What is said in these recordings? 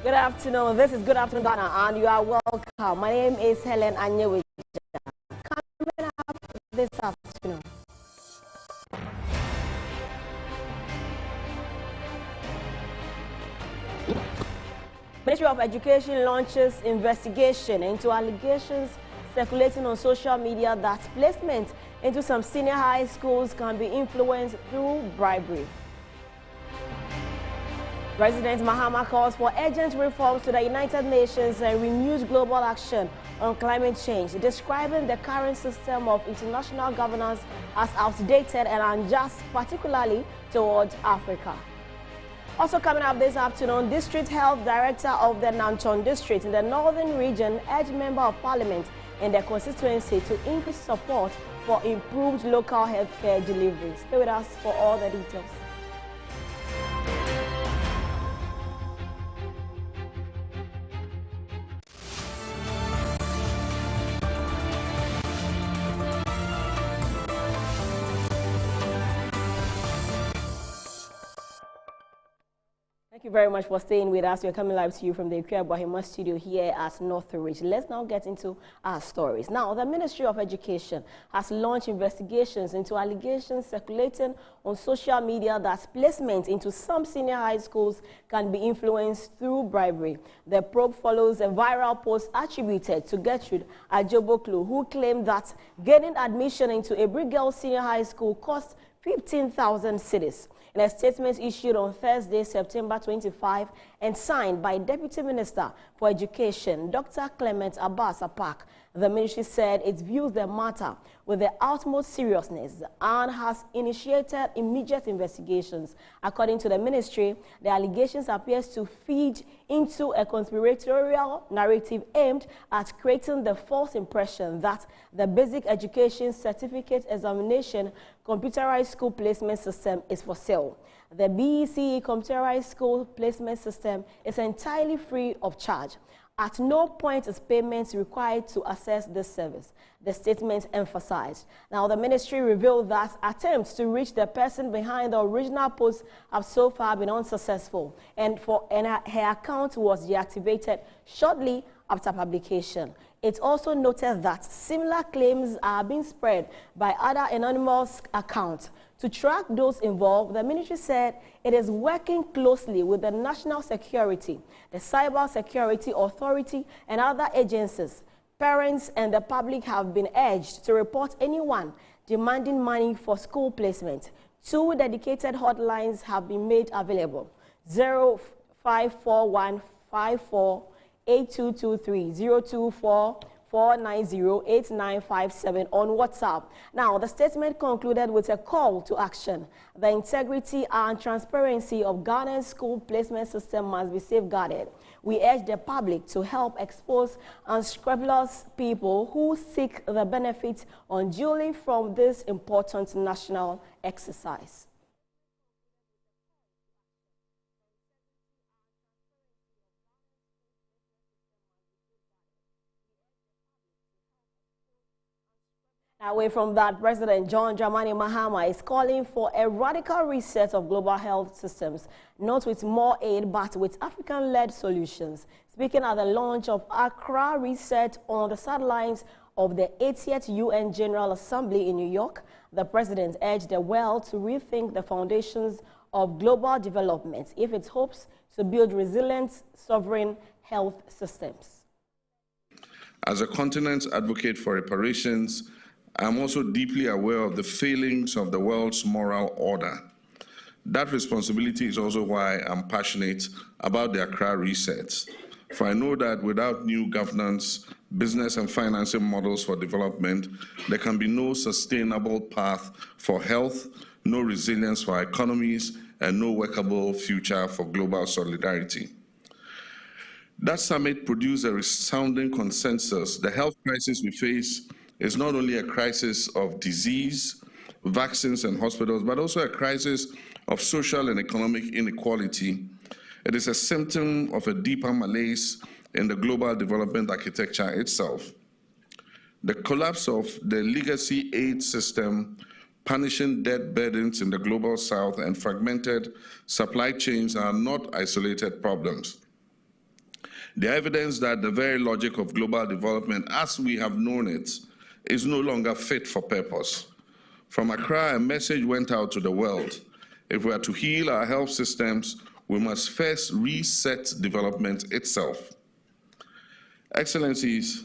Good afternoon. This is Good Afternoon Ghana, and you are welcome. My name is Helen Anyewe. Coming up this afternoon. Ministry of Education launches investigation into allegations circulating on social media that placement into some senior high schools can be influenced through bribery. President Mahama calls for urgent reforms to the United Nations and renewed global action on climate change, describing the current system of international governance as outdated and unjust, particularly towards Africa. Also coming up this afternoon, District Health Director of the Nanton District in the Northern Region urged Member of Parliament in their constituency to increase support for improved local healthcare delivery. Stay with us for all the details. Thank you very much for staying with us. We're coming live to you from the Electoral studio here at Northridge. Let's now get into our stories. Now, the Ministry of Education has launched investigations into allegations circulating on social media that placement into some senior high schools can be influenced through bribery. The probe follows a viral post attributed to Gertrude Ajoboklu, who claimed that getting admission into a Brigel Senior High School cost 15,000 cedis. In a statement issued on Thursday, September 25, and signed by Deputy Minister for Education, Dr. Clement Abbas Apak, the ministry said it views the matter with the utmost seriousness and has initiated immediate investigations. According to the ministry, the allegations appear to feed into a conspiratorial narrative aimed at creating the false impression that the Basic Education Certificate Examination computerized school placement system is for sale. The BECE computerized school placement system is entirely free of charge. At no point is payment required to access this service, the statement emphasized. Now, the ministry revealed that attempts to reach the person behind the original post have so far been unsuccessful, and her account was deactivated shortly after publication. It also noted that similar claims are being spread by other anonymous accounts. To track those involved, the ministry said it is working closely with the National Security, the Cyber Security Authority, and other agencies. Parents and the public have been urged to report anyone demanding money for school placement. 2 dedicated hotlines have been made available: 054154 8223, 024-490-8957 on WhatsApp. Now, the statement concluded with a call to action. The integrity and transparency of Ghana's school placement system must be safeguarded. We urge the public to help expose unscrupulous people who seek the benefits unduly from this important national exercise. Away from that, President John Dramani Mahama is calling for a radical reset of global health systems, not with more aid, but with African-led solutions. Speaking at the launch of Accra Reset on the sidelines of the 80th UN General Assembly in New York, the president urged the world to rethink the foundations of global development if it hopes to build resilient, sovereign health systems. As a continent's advocate for reparations, I'm also deeply aware of the failings of the world's moral order. That responsibility is also why I'm passionate about the Accra Reset. For I know that without new governance, business and financing models for development, there can be no sustainable path for health, no resilience for our economies, and no workable future for global solidarity. That summit produced a resounding consensus. The health crisis we face is not only a crisis of disease, vaccines, and hospitals, but also a crisis of social and economic inequality. It is a symptom of a deeper malaise in the global development architecture itself. The collapse of the legacy aid system, punishing debt burdens in the global south, and fragmented supply chains are not isolated problems. The evidence that the very logic of global development as we have known it is no longer fit for purpose. From Accra, a message went out to the world. If we are to heal our health systems, we must first reset development itself. Excellencies,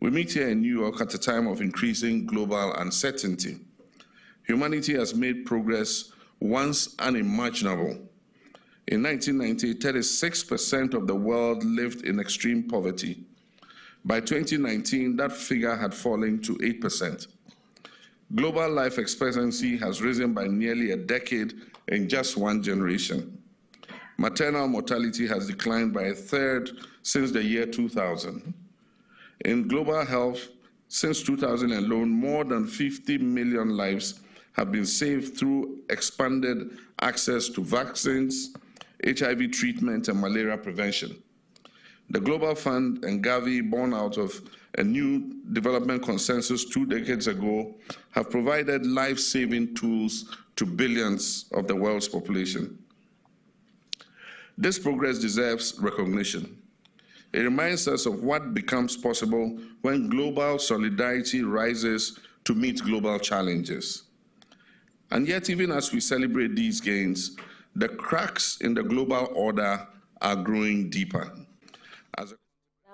we meet here in New York at a time of increasing global uncertainty. Humanity has made progress once unimaginable. In 1990, 36% of the world lived in extreme poverty. By 2019, that figure had fallen to 8%. Global life expectancy has risen by nearly a decade in just one generation. Maternal mortality has declined by a third since the year 2000. In global health, since 2000 alone, more than 50 million lives have been saved through expanded access to vaccines, HIV treatment, and malaria prevention. The Global Fund and Gavi, born out of a new development consensus 2 decades ago, have provided life-saving tools to billions of the world's population. This progress deserves recognition. It reminds us of what becomes possible when global solidarity rises to meet global challenges. And yet, even as we celebrate these gains, the cracks in the global order are growing deeper.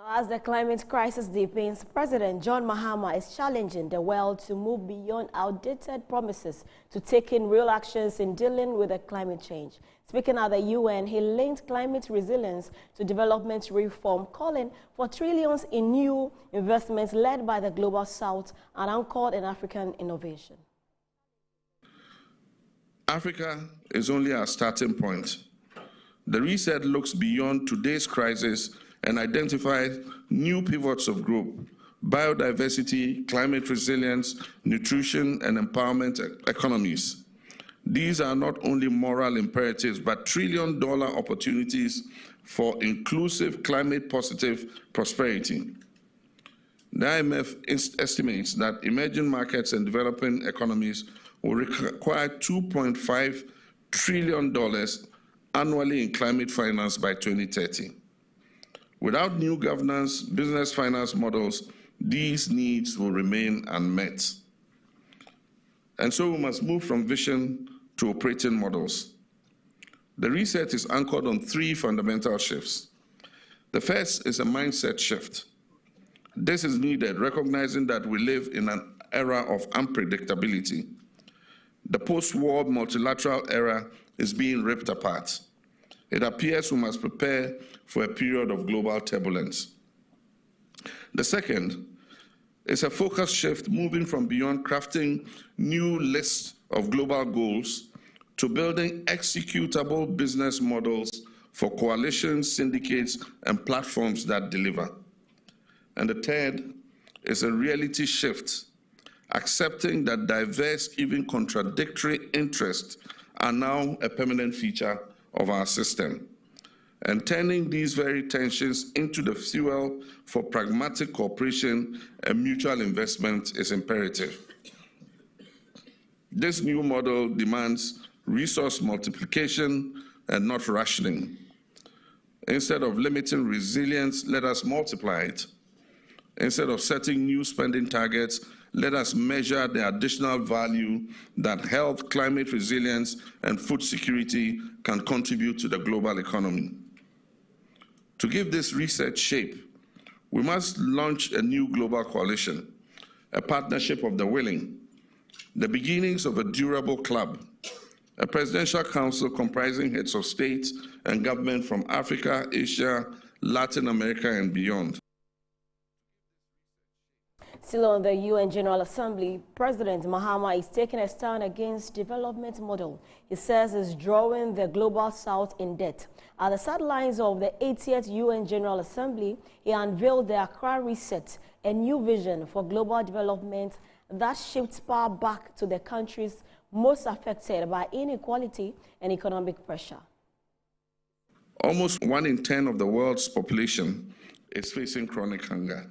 As the climate crisis deepens, President John Mahama is challenging the world to move beyond outdated promises to taking real actions in dealing with the climate change. Speaking at the UN, he linked climate resilience to development reform, calling for trillions in new investments led by the Global South and anchored in African innovation. Africa is only our starting point. The reset looks beyond today's crisis and identifies new pivots of growth: biodiversity, climate resilience, nutrition, and empowerment economies. These are not only moral imperatives, but trillion-dollar opportunities for inclusive, climate-positive prosperity. The IMF estimates that emerging markets and developing economies will require $2.5 trillion annually in climate finance by 2030. Without new governance, business finance models, these needs will remain unmet. And so we must move from vision to operating models. The reset is anchored on 3 fundamental shifts. The first is a mindset shift. This is needed, recognizing that we live in an era of unpredictability. The post-war multilateral era is being ripped apart. It appears we must prepare for a period of global turbulence. The second is a focus shift, moving from beyond crafting new lists of global goals to building executable business models for coalitions, syndicates, and platforms that deliver. And the third is a reality shift, accepting that diverse, even contradictory interests are now a permanent feature of our system. And turning these very tensions into the fuel for pragmatic cooperation and mutual investment is imperative. This new model demands resource multiplication and not rationing. Instead of limiting resilience, let us multiply it. Instead of setting new spending targets, let us measure the additional value that health, climate resilience, and food security can contribute to the global economy. To give this reset shape, we must launch a new global coalition, a partnership of the willing, the beginnings of a durable club, a presidential council comprising heads of state and government from Africa, Asia, Latin America, and beyond. Still on the UN General Assembly, President Mahama is taking a stand against development model. He says it's drawing the Global South in debt. At the sidelines of the 80th UN General Assembly, he unveiled the Accra Reset, a new vision for global development that shifts power back to the countries most affected by inequality and economic pressure. Almost 1 in 10 of the world's population is facing chronic hunger.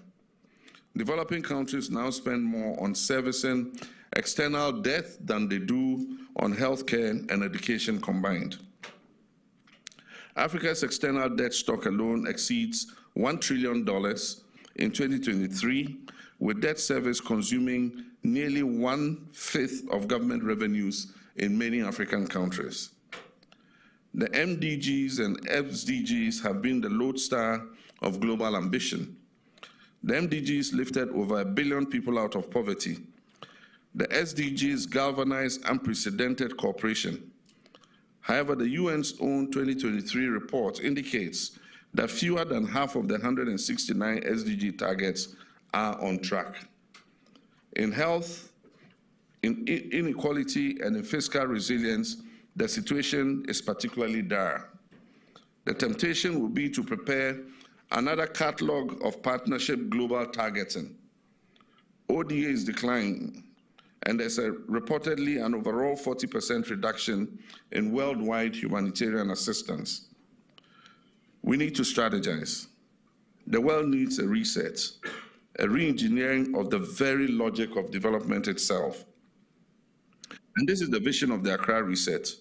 Developing countries now spend more on servicing external debt than they do on healthcare and education combined. Africa's external debt stock alone exceeds $1 trillion in 2023, with debt service consuming nearly 1/5 of government revenues in many African countries. The MDGs and SDGs have been the lodestar of global ambition. The MDGs lifted over 1 billion people out of poverty. The SDGs galvanized unprecedented cooperation. However, the UN's own 2023 report indicates that fewer than half of the 169 SDG targets are on track. In health, in inequality, and in fiscal resilience, the situation is particularly dire. The temptation will be to prepare another catalog of partnership global targeting. ODA is declining, and there's reportedly an overall 40% reduction in worldwide humanitarian assistance. We need to strategize. The world needs a reset, a re-engineering of the very logic of development itself. And this is the vision of the Accra Reset,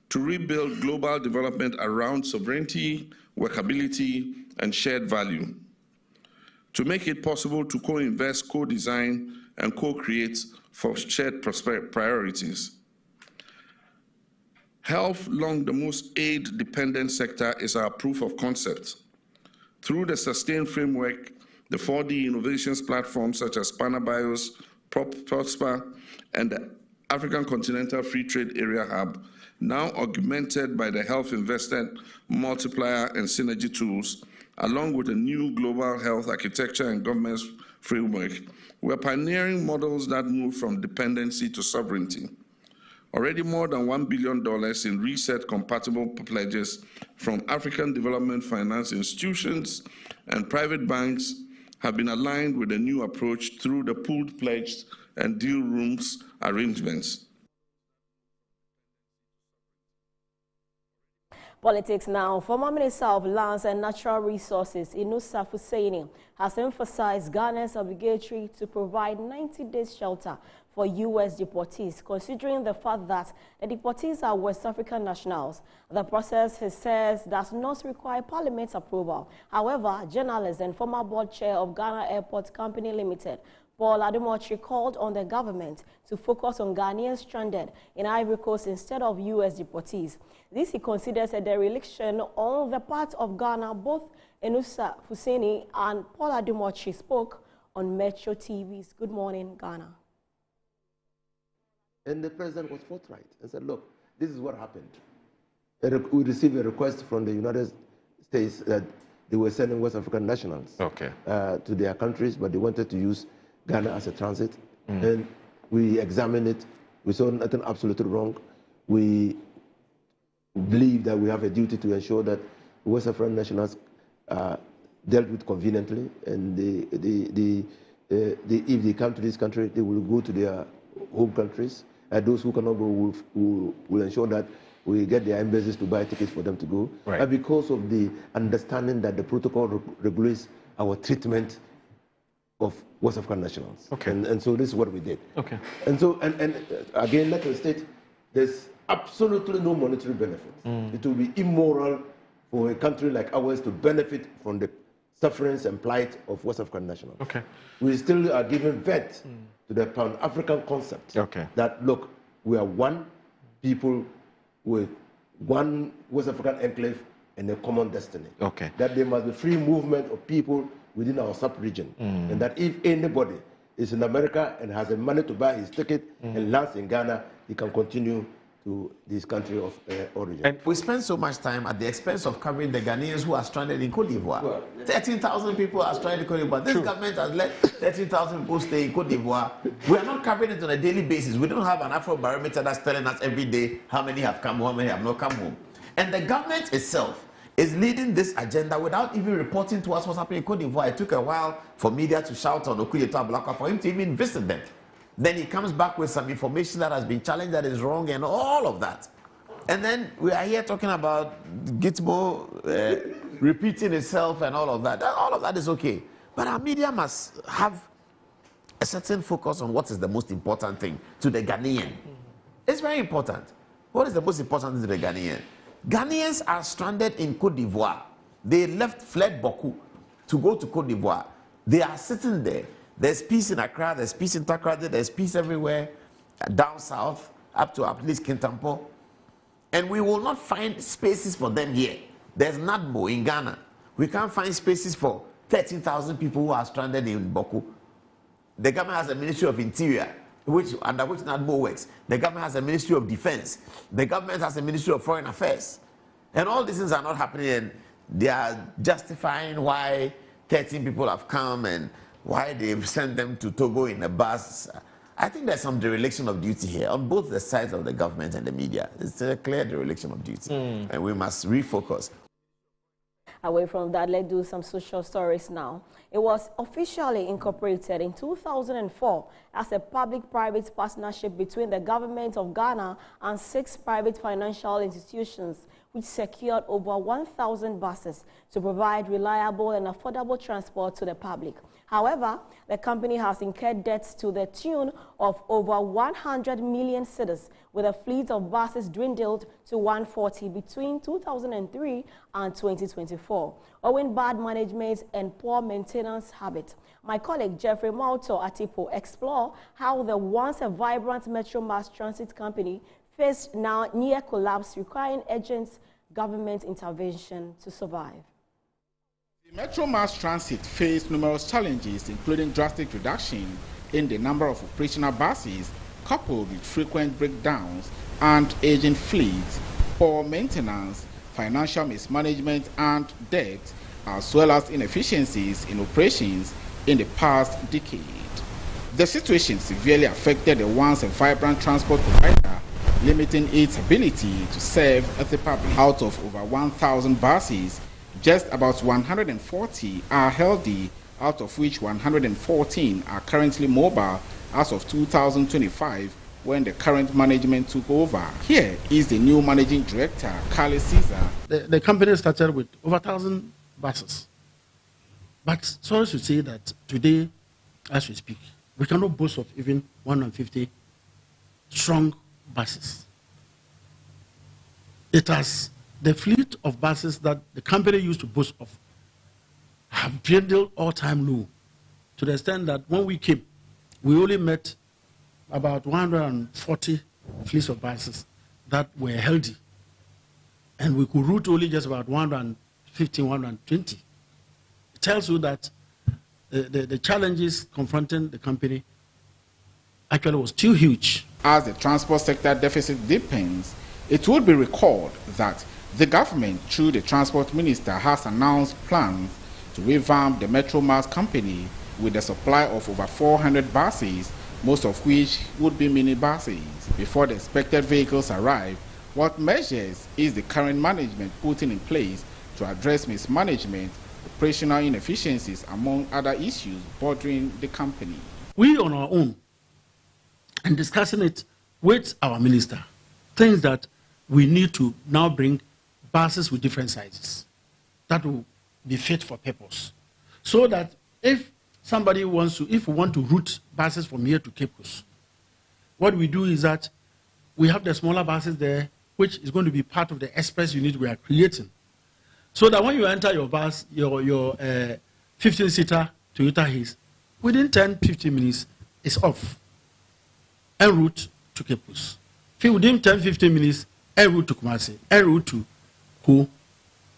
to rebuild global development around sovereignty, workability, and shared value, to make it possible to co-invest, co-design, and co-create for shared priorities. Health, along the most aid-dependent sector, is our proof of concept. Through the sustained framework, the 4D innovations platforms such as Panabios, Prosper, and the African Continental Free Trade Area Hub, now augmented by the Health Investment Multiplier and Synergy tools, along with a new global health architecture and governance framework, we're pioneering models that move from dependency to sovereignty. Already more than $1 billion in reset-compatible pledges from African development finance institutions and private banks have been aligned with a new approach through the pooled pledge and deal rooms arrangements. Politics now. Former Minister of Lands and Natural Resources, Inusa Hussaini, has emphasized Ghana's obligatory to provide 90 days shelter for U.S. deportees, considering the fact that the deportees are West African nationals. The process, he says, does not require Parliament's approval. However, journalist and former board chair of Ghana Airport Company Limited, Paul Ademochi, called on the government to focus on Ghanaians stranded in Ivory Coast instead of U.S. deportees. This he considers a dereliction on the part of Ghana. Both Inusa Hussaini and Paul Ademochi spoke on Metro TV's Good Morning Ghana. And the president was forthright and said, look, this is what happened. We received a request from the United States that they were sending West African nationals to their countries, but they wanted to use Ghana as a transit. And we examined it. We saw nothing absolutely wrong. We believe that we have a duty to ensure that West African nationals dealt with conveniently, and if they come to this country, they will go to their home countries. Those who cannot go will ensure that we get their embassies to buy tickets for them to go. Right. Because of the understanding that the protocol regulates our treatment of West African nationals. Okay. And so this is what we did. Okay. And so, and again, let me state, there's absolutely no monetary benefit. It will be immoral for a country like ours to benefit from the sufferings and plight of West African nationals. Okay. We still are giving vent to the Pan-African concept. Okay. That, look, we are one people with one West African enclave and a common destiny. Okay. That there must be free movement of people within our sub-region. And that if anybody is in America and has the money to buy his ticket and lands in Ghana, he can continue to this country of origin. And we spend so much time at the expense of covering the Ghanaians who are stranded in Cote d'Ivoire. Well, 13,000 people are stranded in Cote d'Ivoire. This government has let 13,000 people stay in Cote d'Ivoire. We are not covering it on a daily basis. We don't have an Afro barometer that's telling us every day how many have come home, how many have not come home. And the government itself is leading this agenda without even reporting to us what's happening in Cote d'Ivoire. It took a while for media to shout on Okuyeto Ablakwa for him to even visit them. Then he comes back with some information that has been challenged, that is wrong, and all of that. And then we are here talking about Gitmo repeating itself and all of that. All of that is okay. But our media must have a certain focus on what is the most important thing to the Ghanaian. It's very important. What is the most important thing to the Ghanaian? Ghanaians are stranded in Cote d'Ivoire. They fled Boku. to go to Cote d'Ivoire. They are sitting there. There's peace in Accra, there's peace in Takoradi, there's peace everywhere, down south, up to at least Kintampo. And we will not find spaces for them here. There's NADMO in Ghana. We can't find spaces for 13,000 people who are stranded in Boku. The government has a Ministry of Interior, under which NADMO works. The government has a Ministry of Defense. The government has a Ministry of Foreign Affairs. And all these things are not happening, and they are justifying why 13 people have come and why they've sent them to Togo in a bus. I think there's some dereliction of duty here on both the sides of the government and the media. It's a clear dereliction of duty, and we must refocus. Away from that, let's do some social stories now. It was officially incorporated in 2004 as a public-private partnership between the government of Ghana and 6 private financial institutions, which secured over 1,000 buses to provide reliable and affordable transport to the public. However, the company has incurred debts to the tune of over 100 million cedis, with a fleet of buses dwindled to 140 between 2003 and 2024, owing bad management and poor maintenance habits. My colleague Jeffrey Malto Atipo explore how the once a vibrant Metro Mass Transit company faced now near collapse, requiring urgent government intervention to survive. The Metro Mass Transit faced numerous challenges, including drastic reduction in the number of operational buses, coupled with frequent breakdowns and aging fleets, poor maintenance, financial mismanagement and debt, as well as inefficiencies in operations in the past decade. The situation severely affected the once a vibrant transport provider, limiting its ability to serve the public. Out of over 1,000 buses, just about 140 are healthy, out of which 114 are currently mobile as of 2025, when the current management took over. Here is the new managing director, Carly Caesar. The company started with over 1,000 buses. But sorry to say that today, as we speak, we cannot boast of even 150 strong buses. It has the fleet of buses that the company used to boast of have dwindled all-time low, to the extent that when we came, we only met about 140 fleets of buses that were healthy, and we could route only just about 150, 120. It tells you that the challenges confronting the company actually was too huge. As the transport sector deficit deepens, it would be recalled that the government, through the transport minister, has announced plans to revamp the Metro Mass company with a supply of over 400 buses, most of which would be minibuses. Before the expected vehicles arrive, what measures is the current management putting in place to address mismanagement, operational inefficiencies, among other issues bordering the company? We on our own, and discussing it with our minister, things that we need to now bring buses with different sizes that will be fit for purpose, so that if somebody wants to, if we want to route buses from here to Cape Coast, what we do is that we have the smaller buses there, which is going to be part of the express unit we are creating, so that when you enter your bus, your 15-seater Toyota Hiace, within 10-15 minutes, it's off en route to Cape Coast. Within 10-15 minutes, en route to Kumasi, en route to Ko.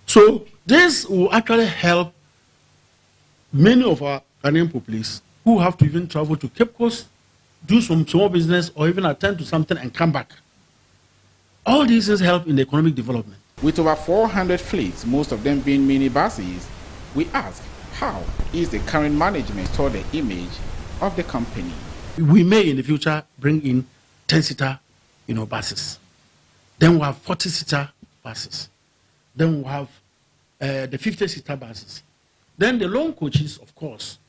So this will actually help many of our Ghanaian populace who have to even travel to Cape Coast, do some small business, or even attend to something and come back. All these things help in the economic development. With over 400 fleets, most of them being minibuses, we ask, how is the current management toward the image of the company? We may in the future bring in 10-seater, buses. Then we'll have 40-seater buses. Then we'll have the 50-seater buses. Then the long coaches, of course,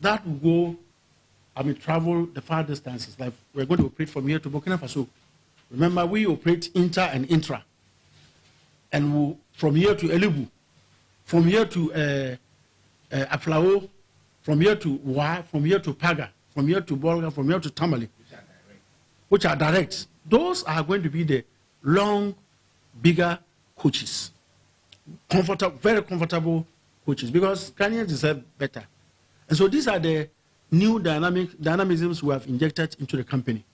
that will go, travel the far distances. Like we're going to operate from here to Burkina Faso. Remember, we operate inter and intra. And from here to Elibu, from here to Aflao, from here to Wa, from here to Paga, from here to Bolga, from here to Tamale, which are direct. Those are going to be the long, bigger coaches. Comfortable, very comfortable coaches because Ghanaians deserve better. And so these are the new dynamisms we have injected into the company.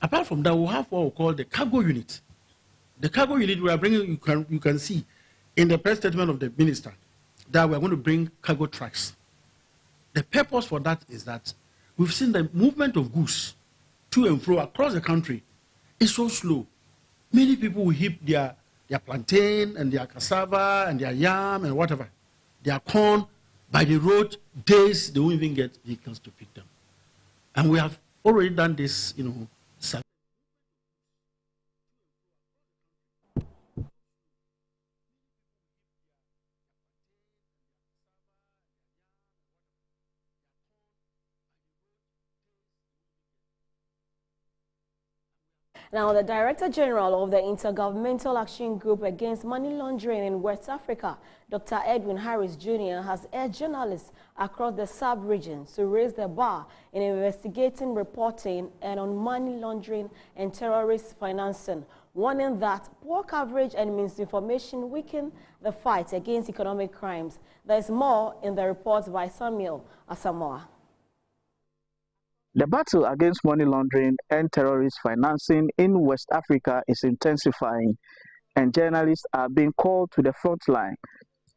Apart from that, we have what we call the cargo unit. The cargo unit we are bringing, you can see in the press statement of the minister that we are going to bring cargo trucks. The purpose for that is that we've seen the movement of goods to and fro across the country is so slow. Many people will heap their plantain and their cassava and their yam and whatever, their corn by the road days, they won't even get vehicles to pick them. And we have already done this, Now, the Director General of the Intergovernmental Action Group Against Money Laundering in West Africa, Dr. Edwin Harris Jr., has urged journalists across the sub-regions to raise the bar in investigating, reporting, and on money laundering and terrorist financing, warning that poor coverage and misinformation weaken the fight against economic crimes. There is more in the report by Samuel Asamoah. The battle against money laundering and terrorist financing in West Africa is intensifying, and journalists are being called to the front line.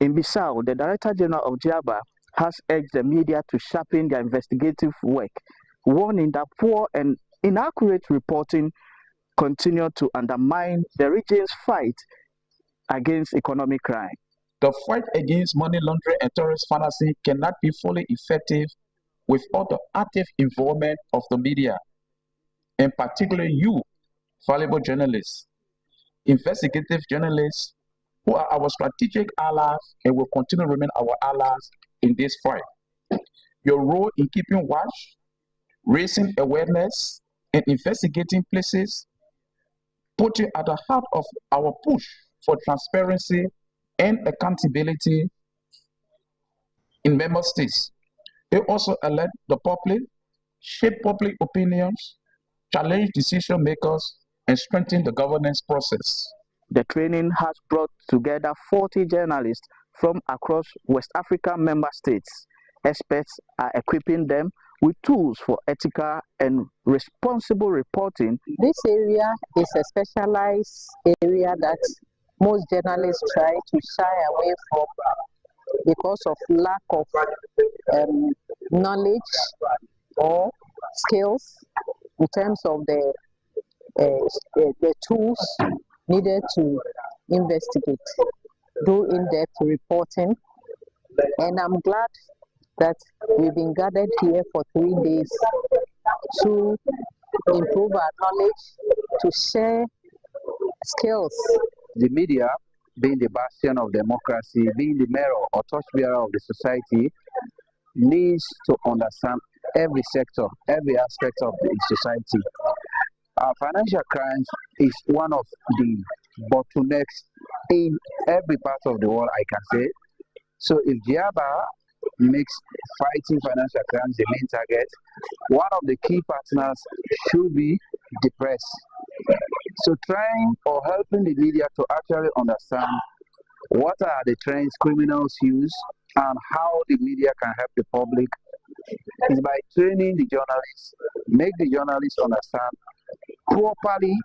In Bissau, the Director General of GIABA has urged the media to sharpen their investigative work, warning that poor and inaccurate reporting continue to undermine the region's fight against economic crime. The fight against money laundering and terrorist financing cannot be fully effective without the active involvement of the media, and particularly you, valuable journalists, investigative journalists, who are our strategic allies and will continue to remain our allies in this fight. Your role in keeping watch, raising awareness, and investigating places put you at the heart of our push for transparency and accountability in member states. They also alert the public, shape public opinions, challenge decision makers, and strengthen the governance process. The training has brought together 40 journalists from across West African member states. Experts are equipping them with tools for ethical and responsible reporting. This area is a specialized area that most journalists try to shy away from because of lack of knowledge or skills in terms of the tools needed to investigate, do in-depth reporting. And I'm glad that we've been gathered here for 3 days to improve our knowledge, to share skills. The media, being the bastion of democracy, being the mirror or torchbearer of the society, needs to understand every sector, every aspect of the society. Financial crimes is one of the bottlenecks in every part of the world, I can say. So if GIABA makes fighting financial crimes the main target, one of the key partners should be the press. So trying or helping the media to actually understand what are the trends criminals use and how the media can help the public is by training the journalists, make the journalists understand properly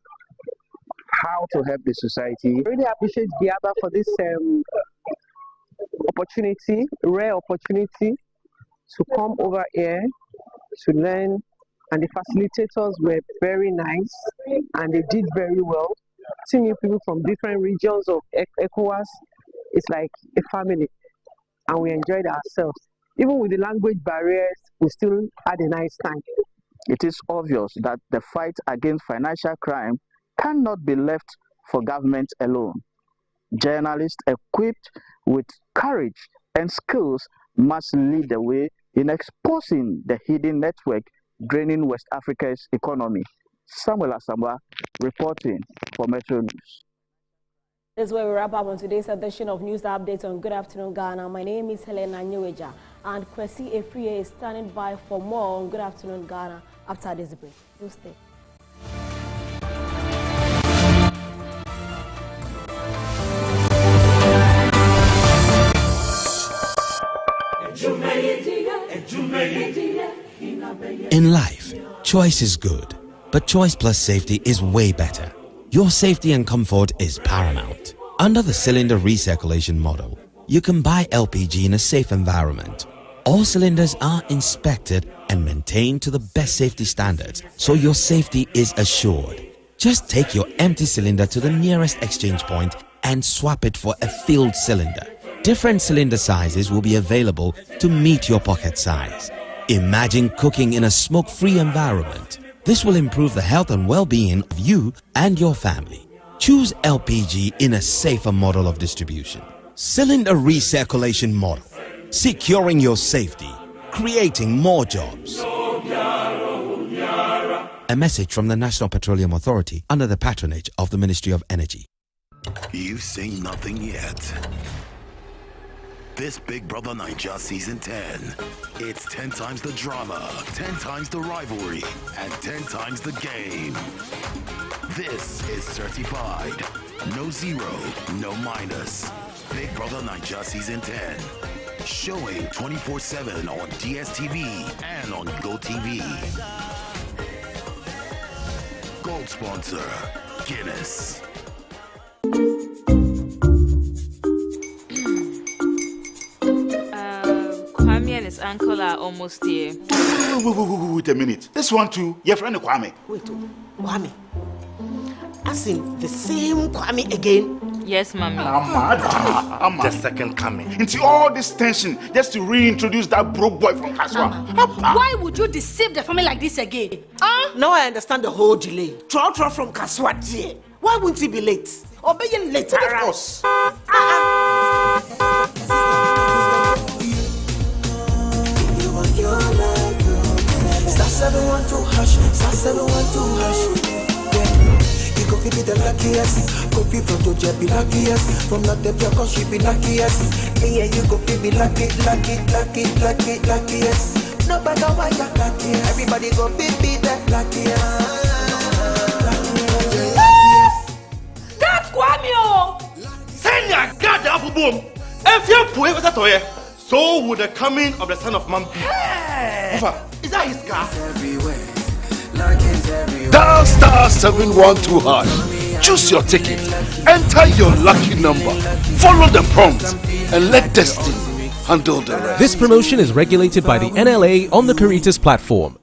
how to help the society. I really appreciate GIABA for this opportunity, rare opportunity to come over here to learn, and the facilitators were very nice and they did very well. Seeing people from different regions of ECOWAS, it's like a family, and we enjoyed ourselves. Even with the language barriers, we still had a nice time. It is obvious that the fight against financial crime cannot be left for government alone. Journalists equipped with courage and skills must lead the way in exposing the hidden network draining West Africa's economy. Samuel Asamoah reporting for Metro News. This is where we wrap up on today's edition of News Updates on Good Afternoon Ghana. My name is Helena Nyeweja, and Kwesi Efriye is standing by for more on Good Afternoon Ghana after this break. Do stay. Choice is good, but Choice Plus Safety is way better. Your safety and comfort is paramount. Under the cylinder recirculation model, you can buy LPG in a safe environment. All cylinders are inspected and maintained to the best safety standards, so your safety is assured. Just take your empty cylinder to the nearest exchange point and swap it for a filled cylinder. Different cylinder sizes will be available to meet your pocket size. Imagine cooking in a smoke-free environment. This will improve the health and well-being of you and your family. Choose LPG in a safer model of distribution. Cylinder recirculation model. Securing your safety. Creating more jobs. A message from the National Petroleum Authority under the patronage of the Ministry of Energy. You've seen nothing yet. This Big Brother Naija Season 10. It's 10 times the drama, 10 times the rivalry, and 10 times the game. This is certified. No zero, no minus. Big Brother Naija Season 10. Showing 24/7 on DSTV and on GoTV. Gold sponsor, Guinness. Kwame and his uncle are almost here. Wait a minute. This one too, your friend Kwame. Wait, Kwame. As in the same Kwame again? Yes, Mommy. I'm the second coming. Into all this tension just to reintroduce that broke boy from Kaswa. Why would you deceive the family like this again? Now I understand the whole delay. Troll from Kaswa dear. Why wouldn't he be late? Or be late? Of course. Star 712 hash, star 712 hash. You go be the luckiest. Coffee from Georgia be luckiest. From not the cause she be luckiest. Yeah, you go be luckiest. No matter why you're luckiest. Everybody go be the luckiest. That's Kwame! Send your God up boom. If you put it to you, so would the coming of the Son of Man be. Hey! Is that his car? Dial star 712 hash. Choose your ticket. Enter your lucky number. Follow the prompts and let destiny handle the rest. This promotion is regulated by the NLA on the Caritas platform.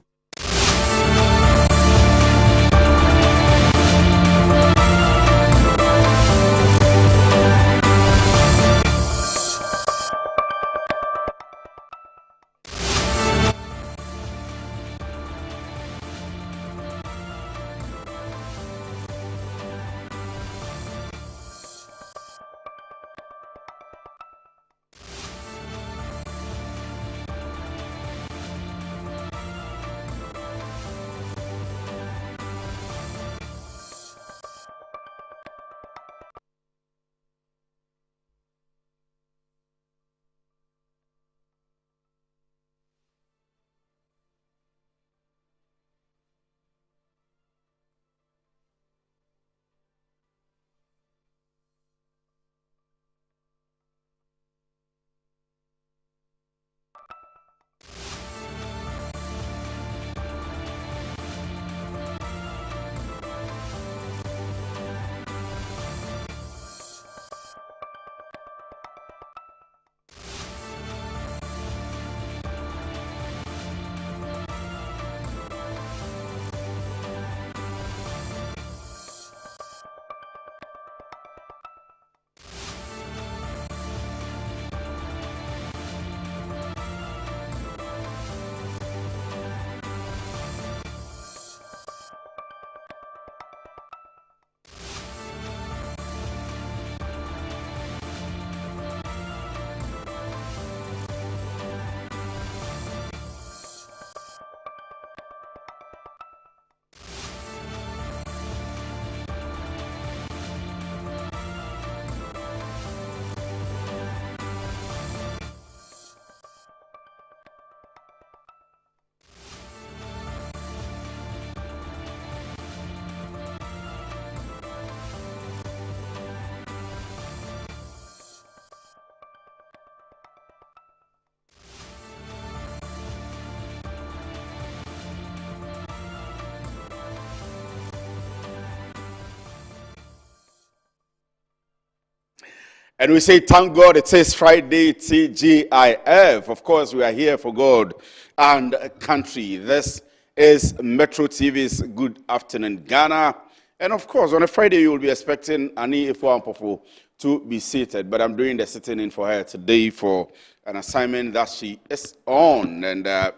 And we say, thank God it is Friday, TGIF. Of course, we are here for God and country. This is Metro TV's Good Afternoon Ghana. And of course, on a Friday, you will be expecting Ani Ifo to be seated. But I'm doing the sitting in for her today for an assignment that she is on. And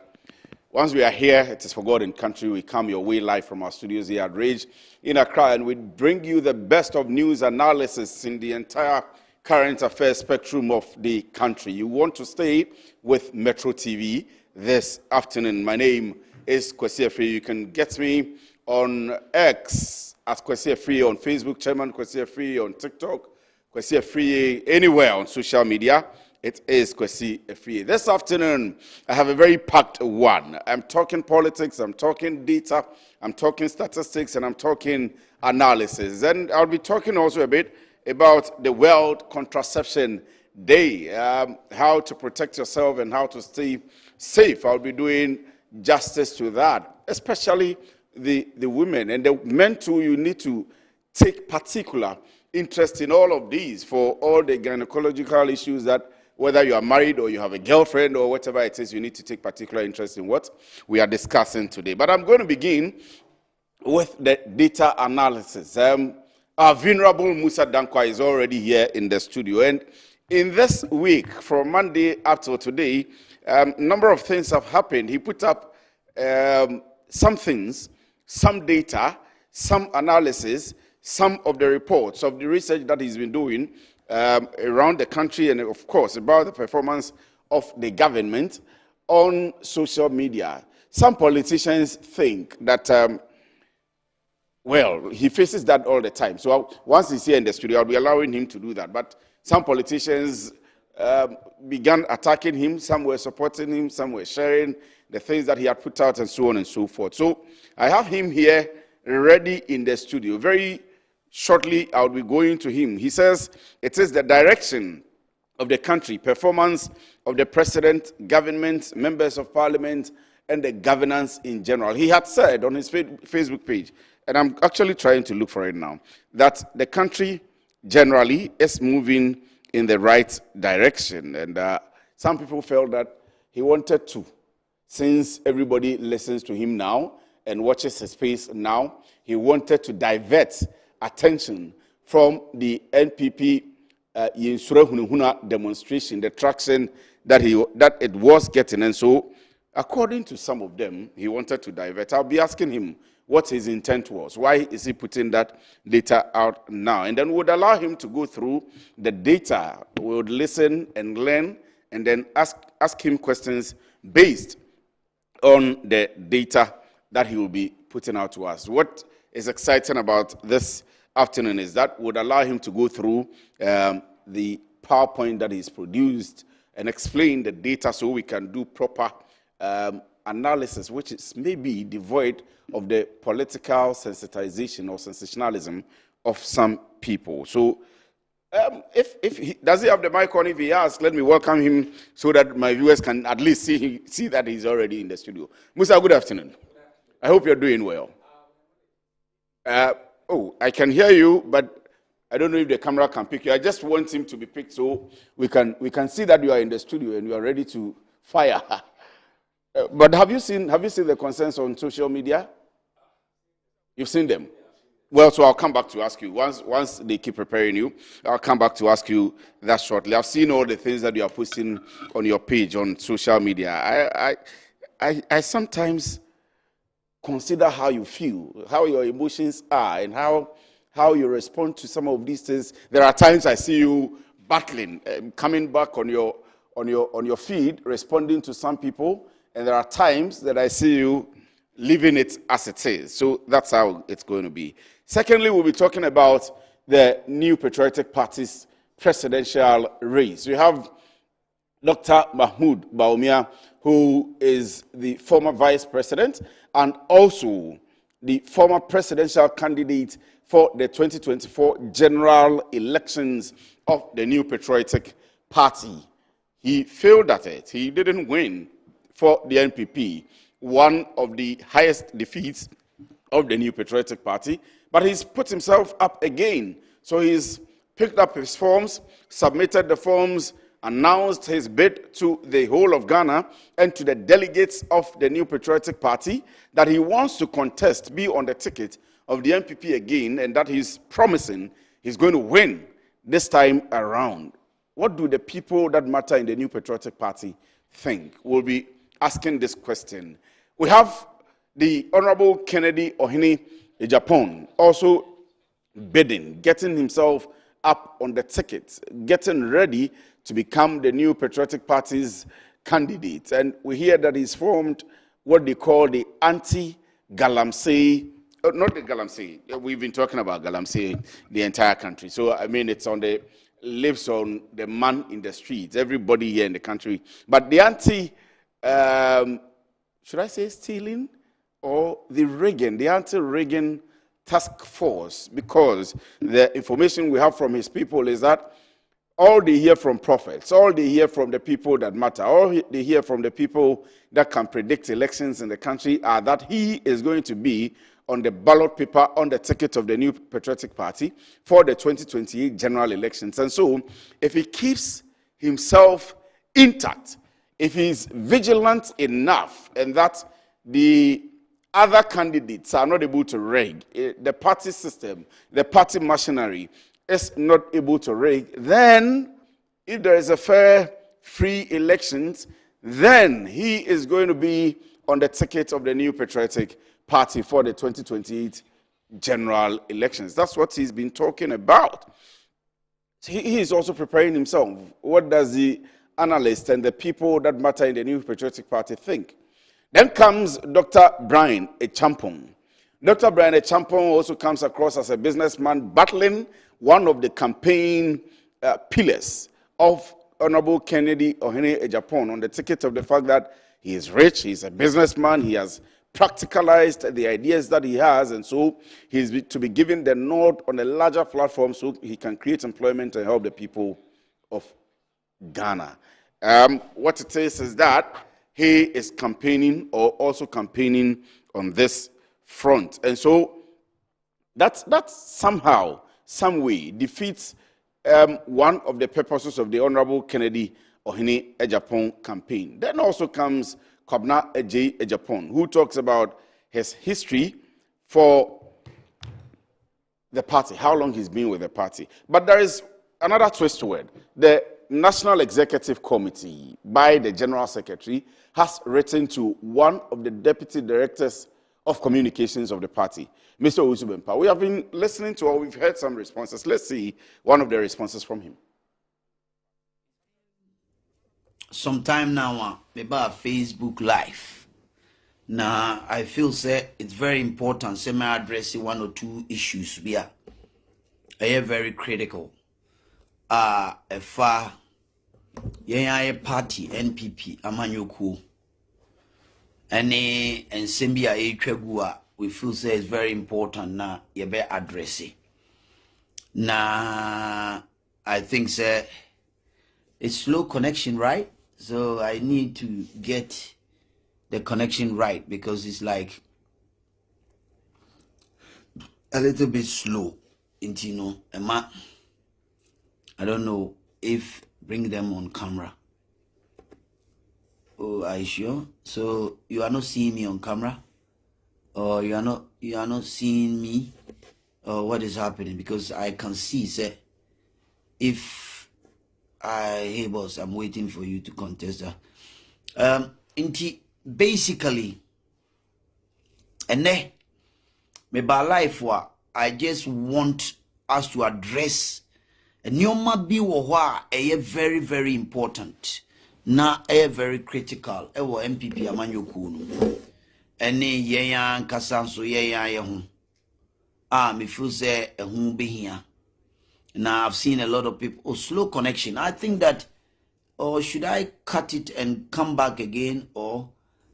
once we are here, it is for God and country. We come your way live from our studios here at Rage in Accra. And we bring you the best of news analysis in the entire current affairs spectrum of the country. You want to stay with Metro TV this afternoon. My name is Kwesi Efree. You can get me on X at Kwesi Efree, on Facebook, Chairman Kwesi Efree, on TikTok, Kwesi Efree, anywhere on social media. It is Kwesi Efree. This afternoon, I have a very packed one. I'm talking politics, I'm talking data, I'm talking statistics, and I'm talking analysis. And I'll be talking also a bit about the World Contraception Day, how to protect yourself and how to stay safe. I'll be doing justice to that, especially the women. And the men too, you need to take particular interest in all of these for all the gynecological issues that whether you are married or you have a girlfriend or whatever it is, you need to take particular interest in what we are discussing today. But I'm going to begin with the data analysis. Our venerable Musa Dankwa is already here in the studio. And in this week, from Monday up to today, a number of things have happened. He put up some things, some data, some analysis, some of the reports of the research that he's been doing around the country and, of course, about the performance of the government on social media. Some politicians think that well, he faces that all the time. So once he's here in the studio, I'll be allowing him to do that. But some politicians began attacking him. Some were supporting him. Some were sharing the things that he had put out and so on and so forth. So I have him here ready in the studio. Very shortly, I'll be going to him. He says it is the direction of the country, performance of the president, government, members of parliament, and the governance in general. He had said on his Facebook page, and I'm actually trying to look for it now, that the country generally is moving in the right direction. And some people felt that he wanted to, since everybody listens to him now and watches his face now, he wanted to divert attention from the NPP Yinsure Hunahuna demonstration, the traction that it was getting. And so, according to some of them, he wanted to divert. I'll be asking him what his intent was. Why is he putting that data out now? And then we'd allow him to go through the data. We would listen and learn and then ask him questions based on the data that he will be putting out to us. What is exciting about this afternoon is that would allow him to go through the PowerPoint that he's produced and explain the data so we can do proper analysis, which is maybe devoid of the political sensitization or sensationalism of some people. So does he have the mic on? If he asks, let me welcome him so that my viewers can at least see that he's already in the studio. Musa, good afternoon. I hope you're doing well. I can hear you, but I don't know if the camera can pick you. I just want him to be picked so we can see that you are in the studio and you are ready to fire. But have you seen the concerns on social media? You've seen them? Well, so I'll come back to ask you. Once they keep preparing you, I'll come back to ask you that shortly. I've seen all the things that you are posting on your page on social media. I sometimes consider how you feel, how your emotions are, and how you respond to some of these things. There are times I see you battling, coming back on your feed, responding to some people. And there are times that I see you leaving it as it is. So that's how it's going to be. Secondly, we'll be talking about the new Patriotic Party's presidential race. We have Dr. Mahmoud Bawumia, who is the former vice president and also the former presidential candidate for the 2024 general elections of the new Patriotic Party. He failed at it. He didn't win for the NPP, one of the highest defeats of the new Patriotic Party, but he's put himself up again. So he's picked up his forms, submitted the forms, announced his bid to the whole of Ghana and to the delegates of the New Patriotic Party that he wants to contest, be on the ticket of the NPP again, and that he's promising he's going to win this time around. What do the people that matter in the New Patriotic Party think? We'll be asking this question. We have the Honorable Kennedy Ohene Ejapon also bidding, getting himself up on the ticket, getting ready to become the New Patriotic Party's candidate. And we hear that he's formed what they call the anti-Galamsey, not the Galamsey, we've been talking about Galamsey the entire country. So, I mean, it's on the lives on the man in the streets, everybody here in the country. But the should I say stealing? Or the Reagan, the anti-Reagan task force, because the information we have from his people is that all they hear from prophets, all they hear from the people that matter, all they hear from the people that can predict elections in the country are that he is going to be on the ballot paper on the ticket of the New Patriotic Party for the 2028 general elections. And so, if he keeps himself intact, if he's vigilant enough, and that the other candidates are not able to rig, the party system, the party machinery is not able to rig, then if there is a fair, free elections, then he is going to be on the ticket of the New Patriotic Party for the 2028 general elections. That's what he's been talking about. He is also preparing himself. What does the analysts and the people that matter in the New Patriotic Party think? Then comes Dr. Brian Echampong. Dr. Brian Echampong also comes across as a businessman battling one of the campaign pillars of Honorable Kennedy Ohene Ejapon on the ticket of the fact that he is rich, he's a businessman, he has practicalized the ideas that he has, and so he's to be given the nod on a larger platform so he can create employment and help the people of Ghana. What it is that he is campaigning or also campaigning on this front. And so that somehow, some way defeats one of the purposes of the Honorable Kennedy Ohene Ejapon campaign. Then also comes Kwabena Ejay Ejapon, who talks about his history for the party, how long he's been with the party. But there is another twist to it. The National Executive Committee, by the General Secretary, has written to one of the Deputy Directors of Communications of the party, Mr. Usubempa. We have been listening to, or we've heard some responses. Let's see one of the responses from him. Sometime now, about Facebook Live. Now, I feel say it's very important. Say me address one or two issues. I am very critical. A far party NPP amanyoku. Any and Simbia Etwegua, we feel say it's very important na yebe address it. Na I think say it's slow connection, right? So I need to get the connection right because it's like a little bit slow. Intino, Emma. I don't know if bring them on camera. Oh, are you sure? So you are not seeing me on camera, or you are not seeing me, or what is happening? Because I can see, say, if hey boss, I'm waiting for you to contest that. Basically, and me by life, I just want us to address a nyoma bi wo ho a very very important na very critical wo MPP amanyoku no ene yen kasanso yen ho me feel say ehun behia. Now I've seen a lot of people slow connection. I think that, or should I cut it and come back again, or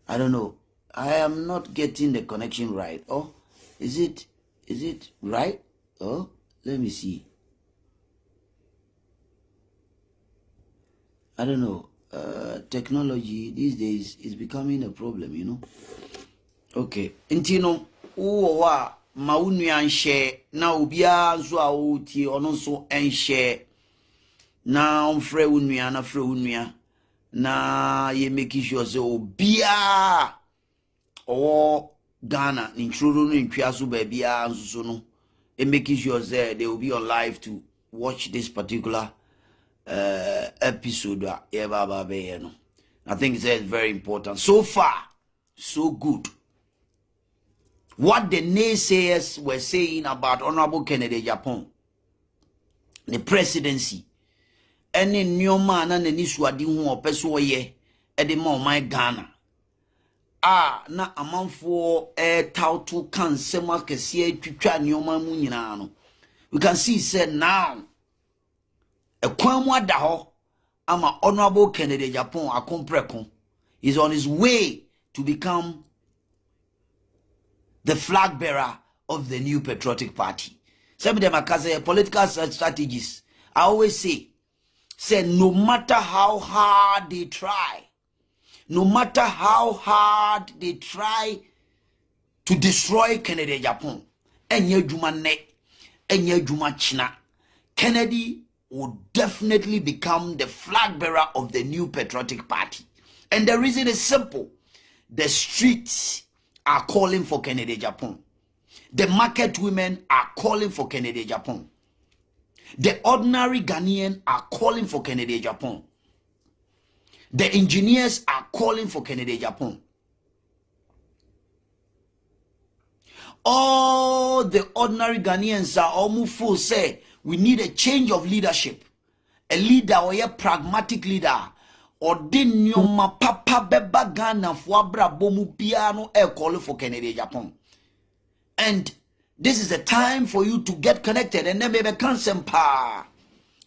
I don't know. I am not getting the connection right. Or is it right? Oh, let me see. I don't know. Technology these days is becoming a problem, you know. Okay. Intino, ma unua share na obia nso a wotie ono nso share na onfre unua na fre unua na ye make sure say obia o Ghana introro no ntwa so ba bia nso no e make sure say they will be on live to watch this particular episode no. I think it's very important. So far so good. What the naysayers were saying about Honorable Kennedy Japan, the presidency, any new man and any swadi who or person ye at the my Ghana. Na amanfo tautu kan sema kese twitwa nyoma mu nyina no. We can see said now ekwanmu ada ho ama Honorable Kennedy Japan akompreko is on his way to become the flag bearer of the new patriotic party. Some of them are political strategists. I always say no matter how hard they try, no matter how hard they try to destroy Kennedy Japan, enye juma ne, enye juma china, Kennedy would definitely become the flag bearer of the new patriotic party. And the reason is simple. The streets are calling for Kennedy Japan. The market women are calling for Kennedy Japan. The ordinary Ghanaian are calling for Kennedy Japan. The engineers are calling for Kennedy Japan. All the ordinary Ghanaians are almost full say we need a change of leadership. A leader or a pragmatic leader. Or din nyoma papa beba Ghana fuabra bomu piano calling for Kennedy Japan. And this is the time for you to get connected and then maybe cancel pa.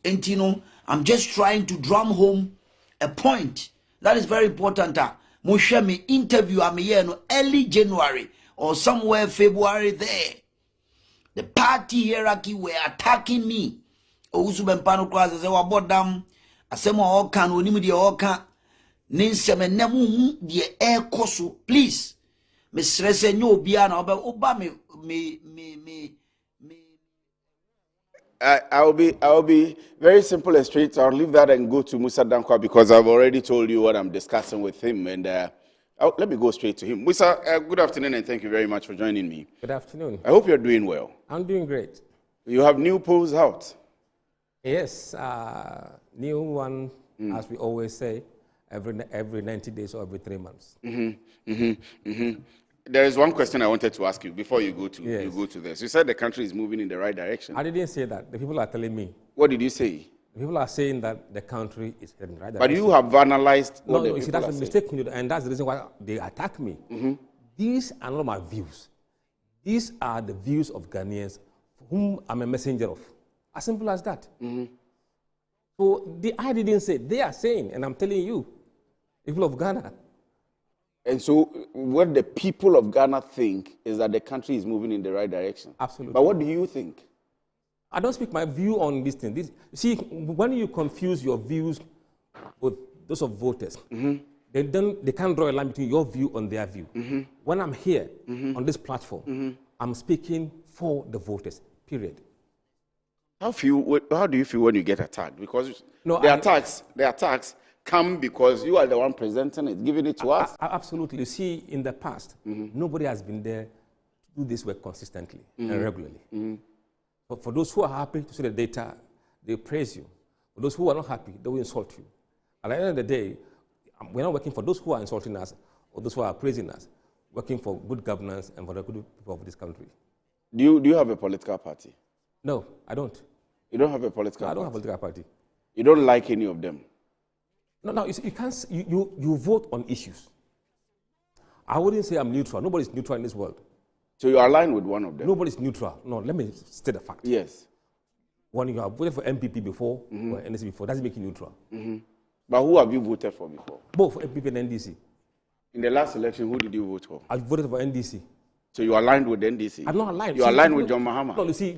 And you know, I'm just trying to drum home a point that is very important. Moshemi interview am early January or somewhere February there. The party hierarchy were attacking me. Ousubempano class as I bought them. Asemo all can onimu de all can ninseme nemu de air koso please me stress nyo bia na oba me I'll be very simple and straight. I'll leave that and go to Musa Dankwa because I've already told you what I'm discussing with him, and let me go straight to him. Musa, good afternoon and thank you very much for joining me. Good afternoon. I hope you're doing well. I'm doing great. You have new polls out. Yes, new one, as we always say, every 90 days or every 3 months. There is one question I wanted to ask you before you go to this. You said the country is moving in the right direction. I didn't say that. The people are telling me. What did you say? The people are saying that the country is in the right direction. But you have analyzed what the people see, that's are a mistake, and that's the reason why they attack me. These are not my views. These are the views of Ghanaians whom I'm a messenger of. As simple as that. So I didn't say, they are saying, and I'm telling you, people of Ghana. And so what the people of Ghana think is that the country is moving in the right direction. Absolutely. But what do you think? I don't speak my view on this thing. See, when you confuse your views with those of voters, they can't draw a line between your view and their view. When I'm here on this platform, I'm speaking for the voters, period. How do you feel when you get attacked? Because the attacks come because you are the one presenting it, giving it to us. Absolutely. You see, in the past, nobody has been there to do this work consistently and regularly. But for those who are happy to see the data, they praise you. For those who are not happy, they will insult you. At the end of the day, we're not working for those who are insulting us or those who are praising us, working for good governance and for the good people of this country. Do you have a political party? No, I don't. You don't have a political party? I don't have a political party. You don't like any of them? No, you can't. You vote on issues. I wouldn't say I'm neutral. Nobody's neutral in this world. So you are aligned with one of them? Nobody's neutral. No, let me state the fact. Yes. When you have voted for MPP before or NDC before, doesn't make you neutral. But who have you voted for before? Both MPP and NDC. In the last election, who did you vote for? I voted for NDC. So you are aligned with NDC? I'm not aligned. You are aligned with John Mahama? No, you see,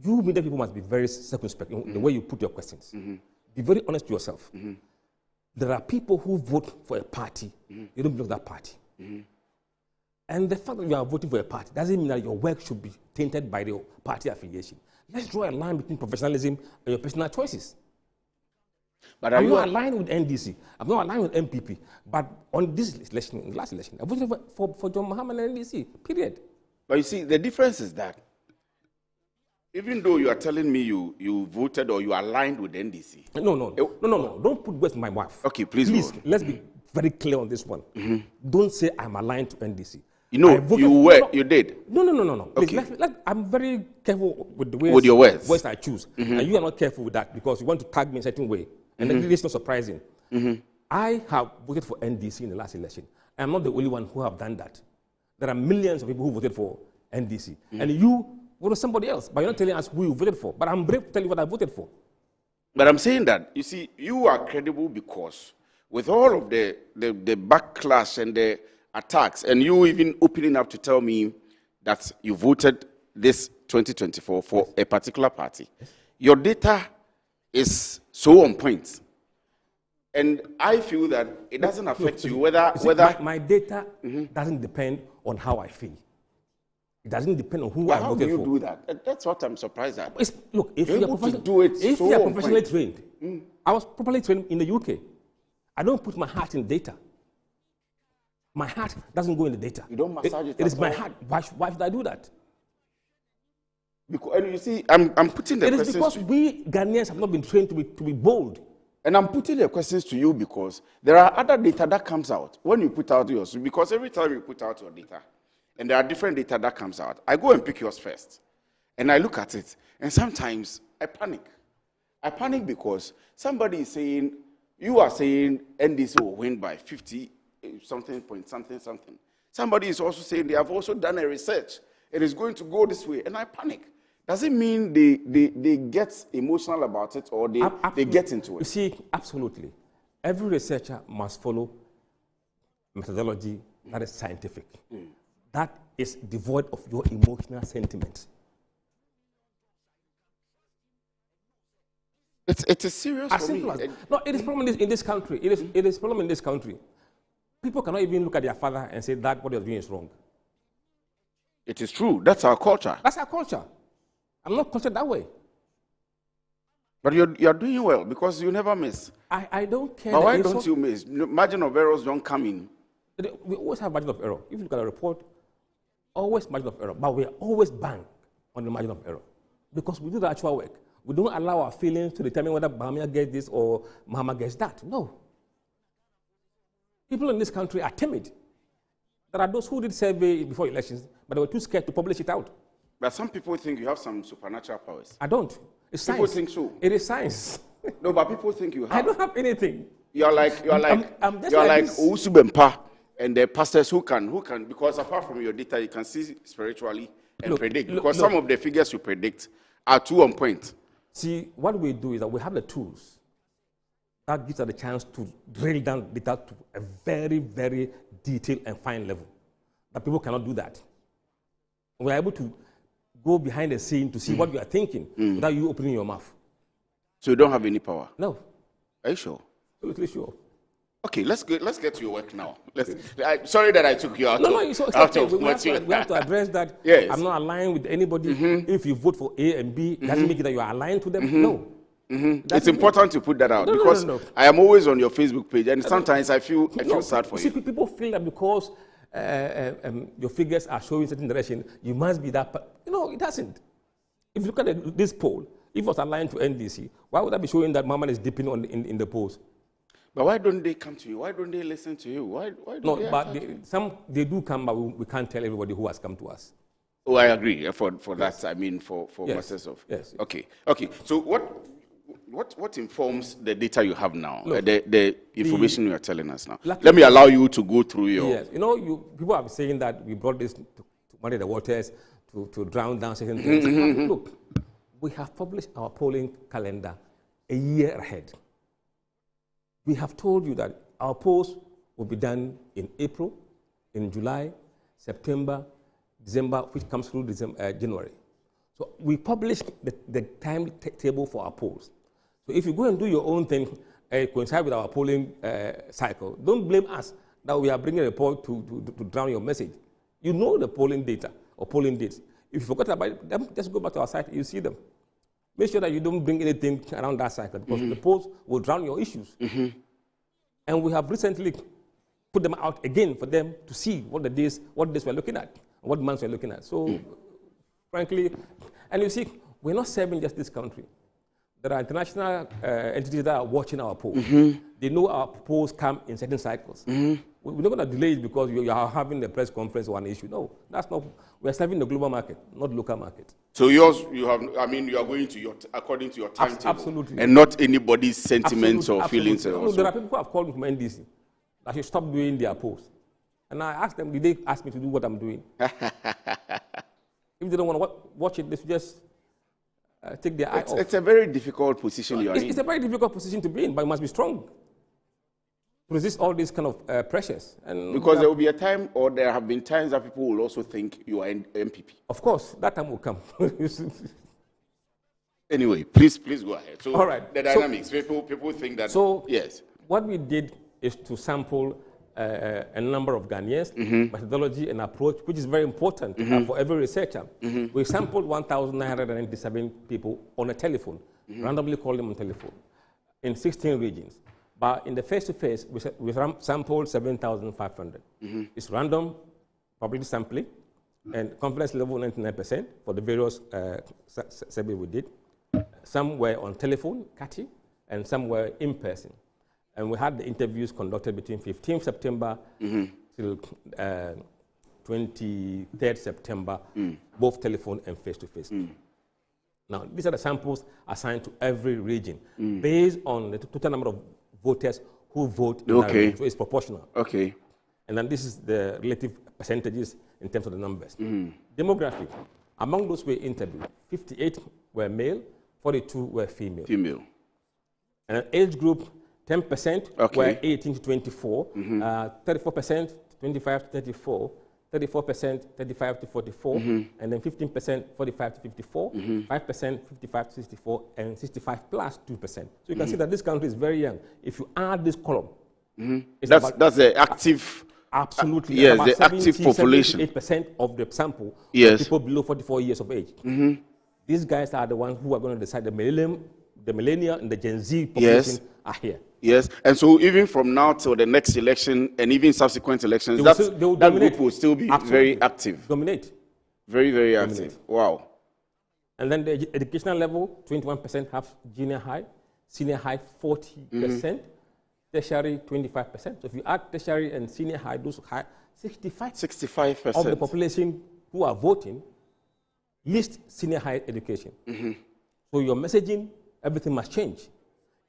you media people must be very circumspect in the way you put your questions. Be very honest to yourself. There are people who vote for a party, they don't belong to that party. And the fact that you are voting for a party doesn't mean that your work should be tainted by the party affiliation. Let's draw a line between professionalism and your personal choices. But I'm not aligned with NDC. I'm not aligned with MPP. But on this election, in the last election, I voted for John Mahama and NDC, period. But you see, the difference is that even though you are telling me you voted or you aligned with NDC. No. Don't put words in my mouth. Okay, please. Let's be very clear on this one. Don't say I'm aligned to NDC. You know, you did. No. Please, Okay. I'm very careful with the With your words I choose. And you are not careful with that because you want to tag me in a certain way. And it's not surprising. I have voted for NDC in the last election. I'm not the only one who have done that. There are millions of people who voted for NDC. And you voted somebody else, but you're not telling us who you voted for. But I'm brave to tell you what I voted for. But I'm saying that, you see, you are credible because with all of the backlash and the attacks, and you even opening up to tell me that you voted this 2024 for a particular party, your data is so on point. And I feel that it doesn't affect you whether... My data doesn't depend on how I feel. It doesn't depend on who I voted for. How do you do that? That's what I'm surprised at. Look, if you're you are professionally trained, I was properly trained in the UK. I don't put my heart in data. My heart doesn't go in the data. You don't massage it. It is my heart. Why should I do that? Because, and you see, I'm putting the questions. It is because we Ghanaians have not been trained to be bold. And I'm putting the questions to you because there are other data that comes out when you put out yours. Because every time you put out your data, and there are different data that comes out, I go and pick yours first. And I look at it, and sometimes I panic. I panic because somebody is saying, you are saying NDC will win by 50 something point something. Somebody is also saying they have also done a research. It is going to go this way, and I panic. Does it mean they get emotional about it or they get into it? You see, absolutely. Every researcher must follow methodology that is scientific. That is devoid of your emotional sentiments. It is serious for me. No, it is problem in this country. It is problem in this country. People cannot even look at their father and say that what you're doing is wrong. It is true. That's our culture. That's our culture. I'm not cultured that way. But you're doing well because you never miss. I don't care. But why don't you miss? Margin of errors don't come in. We always have margin of error. If you look at a report, always margin of error. But we are always bang on the margin of error because we do the actual work. We don't allow our feelings to determine whether Bamia gets this or Mahama gets that. No. People in this country are timid. There are those who did survey before elections, but they were too scared to publish it out. But some people think you have some supernatural powers. I don't. It's science. People think so. It is science. No, but people think you have. I don't have anything. You're like Owusu Bempa and the pastors who can, because apart from your data, you can see spiritually and predict. Because some of the figures you predict are too on point. See, what we do is that we have the tools that gives us the chance to drill down data to a very, very detailed and fine level. But people cannot do that. We're able to go behind the scene to see what you are thinking without you opening your mouth. So you don't have any power? No. Are you sure? Absolutely sure. Okay, let's get to your work now. Sorry that I took you out. No, it's okay. We have to address that. Yes. I'm not aligned with anybody. If you vote for A and B, doesn't make it that you are aligned to them. No. It's important to put that out because I am always on your Facebook page, and sometimes I feel sad for you. See, people feel that because your figures are showing certain direction, you must be that. No, it doesn't. If you look at this poll, if it was aligned to NDC, why would I be showing that Mama is dipping in the polls? But why don't they come to you? Why don't they listen to you? Why they do come, but we can't tell everybody who has come to us. Oh, I agree. For that, I mean, for masses of. Yes. Okay. So what informs the data you have now? The information you are telling us now. Let me allow you to go through your. Yes. People are saying that we brought this to muddy the waters to drown down certain things. Look, we have published our polling calendar a year ahead. We have told you that our polls will be done in April, in July, September, December, which comes through January. So we published the timetable for our polls. So if you go and do your own thing, coincide with our polling cycle, don't blame us that we are bringing a report to drown your message. You know the polling data or polling dates. If you forgot about them, just go back to our site, you see them. Make sure that you don't bring anything around that cycle because the polls will drown your issues. And we have recently put them out again for them to see what days we're looking at, what months we're looking at. So, frankly, and you see, we're not serving just this country. There are international entities that are watching our polls. They know our polls come in certain cycles. We're not going to delay it because you are having a press conference on an issue. No, that's not. We're serving the global market, not local market. So yours, you are going to according to your timetable. Absolutely. And not anybody's sentiments or feelings. No, there are people who have called me from NDC that should stop doing their polls. And I asked them, did they ask me to do what I'm doing? If they don't want to watch it, they should just take their eye off. It's a very difficult position you are in. It's a very difficult position to be in, but you must be strong to resist all these kind of pressures. And because there will be a time, or there have been times that people will also think you are an MPP. Of course, that time will come. Anyway, please go ahead. So all right. The dynamics, people think that. So yes, what we did is to sample a number of Ghanaians, methodology and approach, which is very important for every researcher. We sampled 1,997 people on a telephone, randomly called them on telephone, in 16 regions. But in the face-to-face, we sampled 7,500. It's random, public sampling, and confidence level 99% for the various survey we did. Some were on telephone, CATI, and some were in person. And we had the interviews conducted between 15th September till 23rd September, both telephone and face-to-face. Now, these are the samples assigned to every region based on the total number of voters who vote in that region. So it's proportional. Okay. And then this is the relative percentages in terms of the numbers. Demographic. Among those we interviewed, 58 were male, 42 were female. And an age group, 10% were 18 to 24, 34% 25 to 34, 34% 35 to 44, and then 15% 45 to 54, 5% 55 to 64, and 65 plus 2%. So you can see that this country is very young. If you add this column, that's the active. Absolutely. Yes, the active population. 8% of the sample yes. people below 44 years of age. These guys are the ones who are going to decide the millennial and the Gen Z population are here. Yes, and so even from now till the next election and even subsequent elections, that group will still be very active. Dominate. Very, very active. Wow. And then the educational level, 21% have junior high, senior high 40%, tertiary 25%. So if you add tertiary and senior high, those high, 65% of the population who are voting list senior high education. So your messaging, everything must change.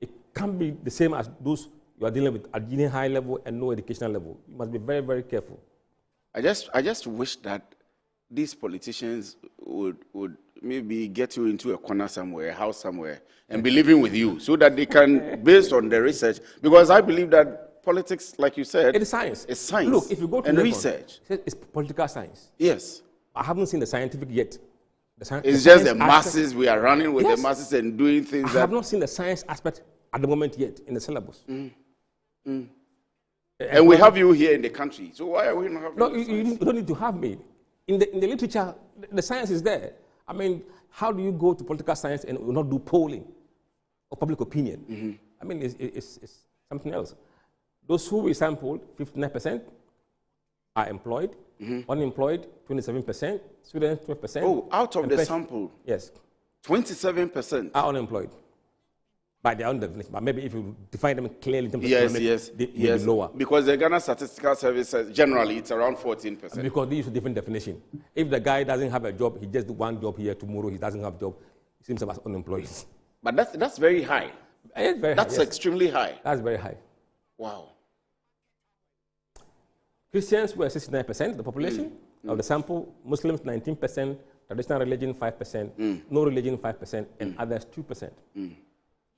It can't be the same as those you are dealing with at junior high level and no educational level. You must be very, very careful. I just wish that these politicians would maybe get you into a corner somewhere, a house somewhere, and be living with you so that they can, based on the research, because I believe that politics, like you said, it is science. It's science. Look, if you go to research, it's political science. Yes. I haven't seen the scientific yet. It's just the masses. We are running with the masses and doing things. I have not seen the science aspect at the moment yet in the syllabus. And we have you here in the country. So why are we not having? No, you don't need to have me. In the literature, the science is there. I mean, how do you go to political science and not do polling or public opinion? I mean, it's something else. Those who we sampled, 59% are employed. Unemployed, 27%. Students, 12%. Oh, out of the sample? Yes. 27% are unemployed. By their own definition. But maybe if you define them clearly in terms of yes, they may be lower. Because the Ghana Statistical Service says generally it's around 14%. Because they use a different definition. If the guy doesn't have a job, he just do one job here, tomorrow he doesn't have a job, he seems as unemployed. But that's very high. It's very that's high, extremely high. That's very high. Wow. Christians were 69% of the population of the sample, Muslims 19%, traditional religion 5%, no religion 5%, and others 2%.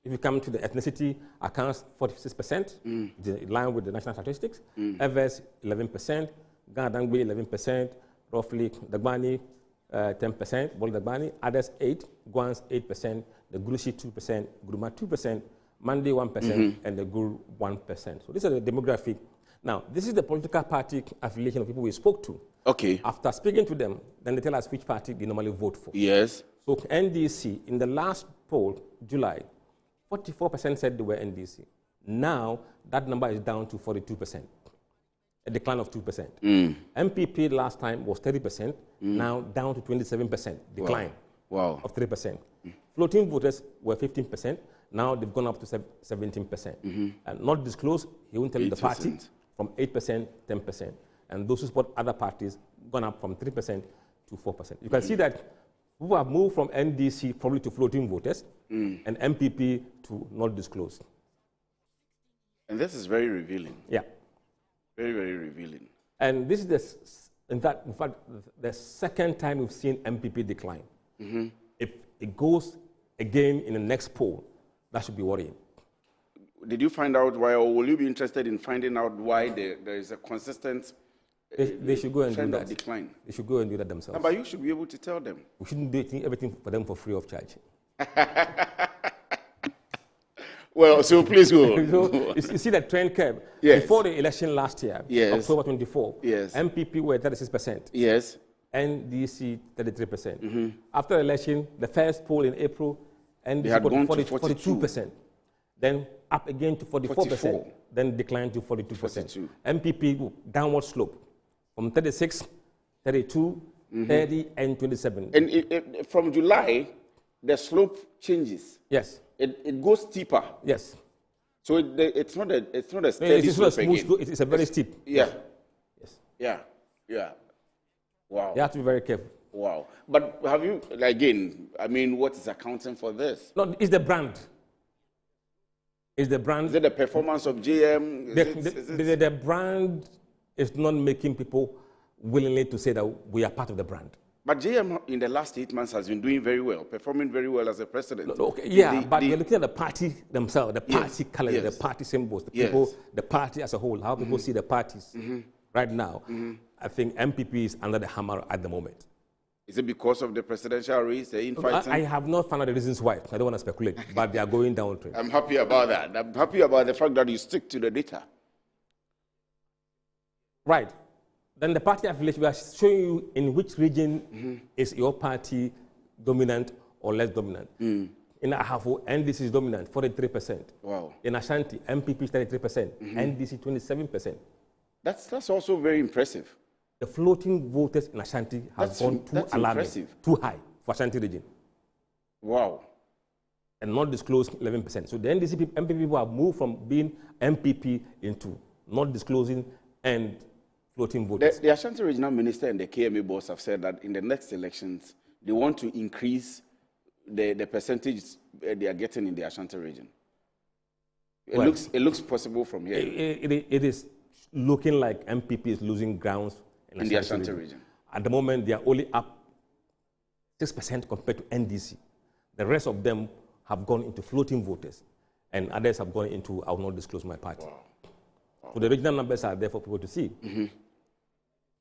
If you come to the ethnicity, accounts 46%, in line with the national statistics, Evers 11%, Ganadangbe 11%, roughly Dagbani 10%, Bol Dagbani, others 8%, Guans 8%, the Grushi 2%, Gruma 2%, Mandi 1%, and the Gur 1%. So these are the demographic. Now, this is the political party affiliation of people we spoke to. Okay. After speaking to them, then they tell us which party they normally vote for. Yes. So NDC, in the last poll, July, 44% said they were NDC. Now, that number is down to 42%, a decline of 2%. MPP last time was 30%, now down to 27%, decline of 3%. Floating voters were 15%, now they've gone up to 17%. And not disclosed, he won't tell you the party, from 8%, 10%. And those who support other parties gone up from 3% to 4%. You can see that we have moved from NDC probably to floating voters and MPP to not disclosed. And this is very revealing. Yeah. Very, very revealing. And this is, in fact, the second time we've seen MPP decline. If it goes again in the next poll, that should be worrying. Did you find out why, or will you be interested in finding out why there is a consistent they should go and do that. Decline? They should go and do that themselves. But you should be able to tell them. We shouldn't do everything for them for free of charge. Well, so please go. So, you see that trend curve? Yes. Before the election last year, October 24, MPP were 36%. Yes. NDC 33%. After the election, the first poll in April, NDC got to 42%. Then up again to 44%. Then declined to 42%. MPP downward slope from 36, 32, 30, and 27. And from July, the slope changes. Yes. It goes steeper. Yes. So it's not a steady slope again. It's a very steep. Yeah. Yes. Yeah. Wow. You have to be very careful. Wow. But have you, again, I mean, what is accounting for this? No, it's the brand. It's the brand. Is it the performance of JM? The brand is not making people willingly to say that we are part of the brand. But JM in the last 8 months has been doing very well, performing very well as a president. Okay, but we're looking at the party themselves, the party calendar, the party symbols, the people, the party as a whole, how people see the parties right now. I think MPP is under the hammer at the moment. Is it because of the presidential race, the infighting? I have not found out the reasons why. I don't want to speculate, but they are going down trend. I'm happy about that. I'm happy about the fact that you stick to the data. Right. Then the party affiliation, we are showing you in which region is your party dominant or less dominant. In Ahafo, NDC is dominant, 43%. Wow. In Ashanti, MPP is 33%, NDC 27%. That's also very impressive. The floating voters in Ashanti have gone too alarming, too high for Ashanti region. Wow. And not disclosed 11%. So the NDC MPP people have moved from being MPP into not disclosing and floating voters. The Ashanti Regional Minister and the KMA boss have said that in the next elections, they want to increase the percentage they are getting in the Ashanti region. It looks possible from here. It is looking like MPP is losing grounds in the Ashanti region. At the moment, they are only up 6% compared to NDC. The rest of them have gone into floating voters, and others have gone into, I will not disclose my party. So the regional numbers are there for people to see.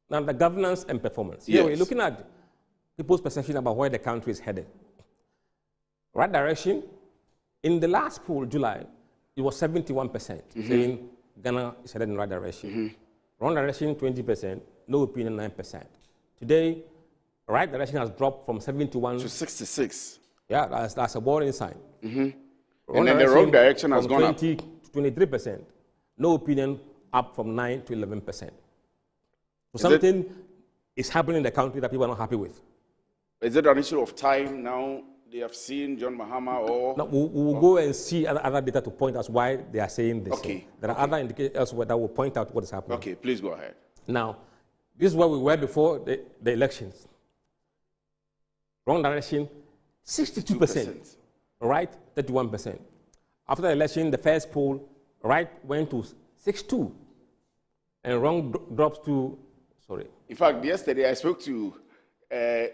Now, the governance and performance. Here we're looking at people's perception about where the country is headed. Right direction, in the last poll, July, it was 71%, saying Ghana is headed in the right direction. Wrong direction, 20%, no opinion, 9%. Today, right direction has dropped from 71 to 66. Yeah, that's a warning sign. And then the wrong direction has gone up. 20 to 23%. No opinion, up from 9 to 11%. So something is happening in the country that people are not happy with. Is it an issue of time now? They have seen John Mahama or... No, we'll go and see other data to point us why they are saying this. Okay. There are other indicators elsewhere that will point out what is happening. Okay, please go ahead. Now, this is where we were before the elections. Wrong direction, 62%. Right, 31%. After the election, the first poll, right went to 62%. And wrong drops to, sorry. In fact, yesterday I spoke to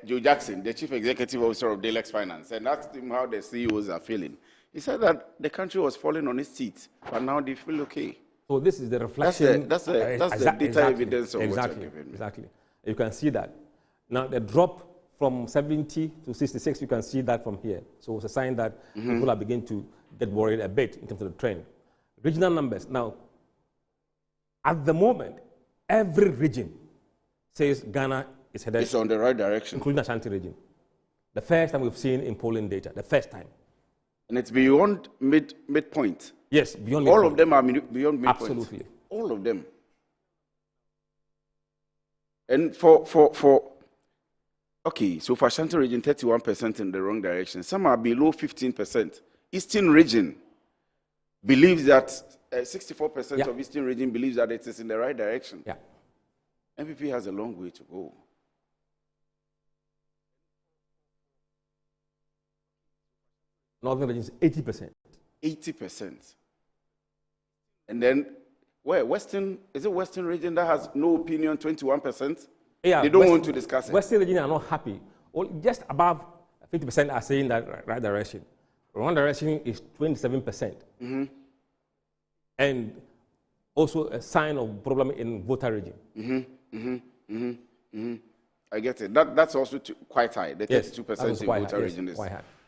Joe Jackson, the Chief Executive Officer of Delex Finance, and asked him how the CEOs are feeling. He said that the country was falling on its seat, but now they feel okay. So this is the reflection. That's the data evidence of what you're giving me. Exactly. You can see that. Now the drop from 70 to 66, you can see that from here. So it's a sign that people are beginning to get worried a bit in terms of the trend. Regional numbers. Now, at the moment, every region says Ghana is headed. It's on the right direction. Including Ashanti region. The first time we've seen in polling data. The first time. And it's beyond midpoint. Yes, beyond all midpoint. of them are beyond midpoint. Absolutely. All of them. And okay, so for Ashanti region, 31% in the wrong direction. Some are below 15%. Eastern region believes that 64% of Eastern region believes that it is in the right direction. Yeah. MPP has a long way to go. Northern region is 80%. 80%. And then, where? Is it Western region that has no opinion, 21%? Yeah, they don't want to discuss it. Western region are not happy. Just above 50% are saying that right direction. Wrong direction is 27%. Mm-hmm. And also a sign of problem in voter region. Mm-hmm. Mm-hmm. Mm-hmm. Mm-hmm. I get it. That's also quite high. The 32% in voter region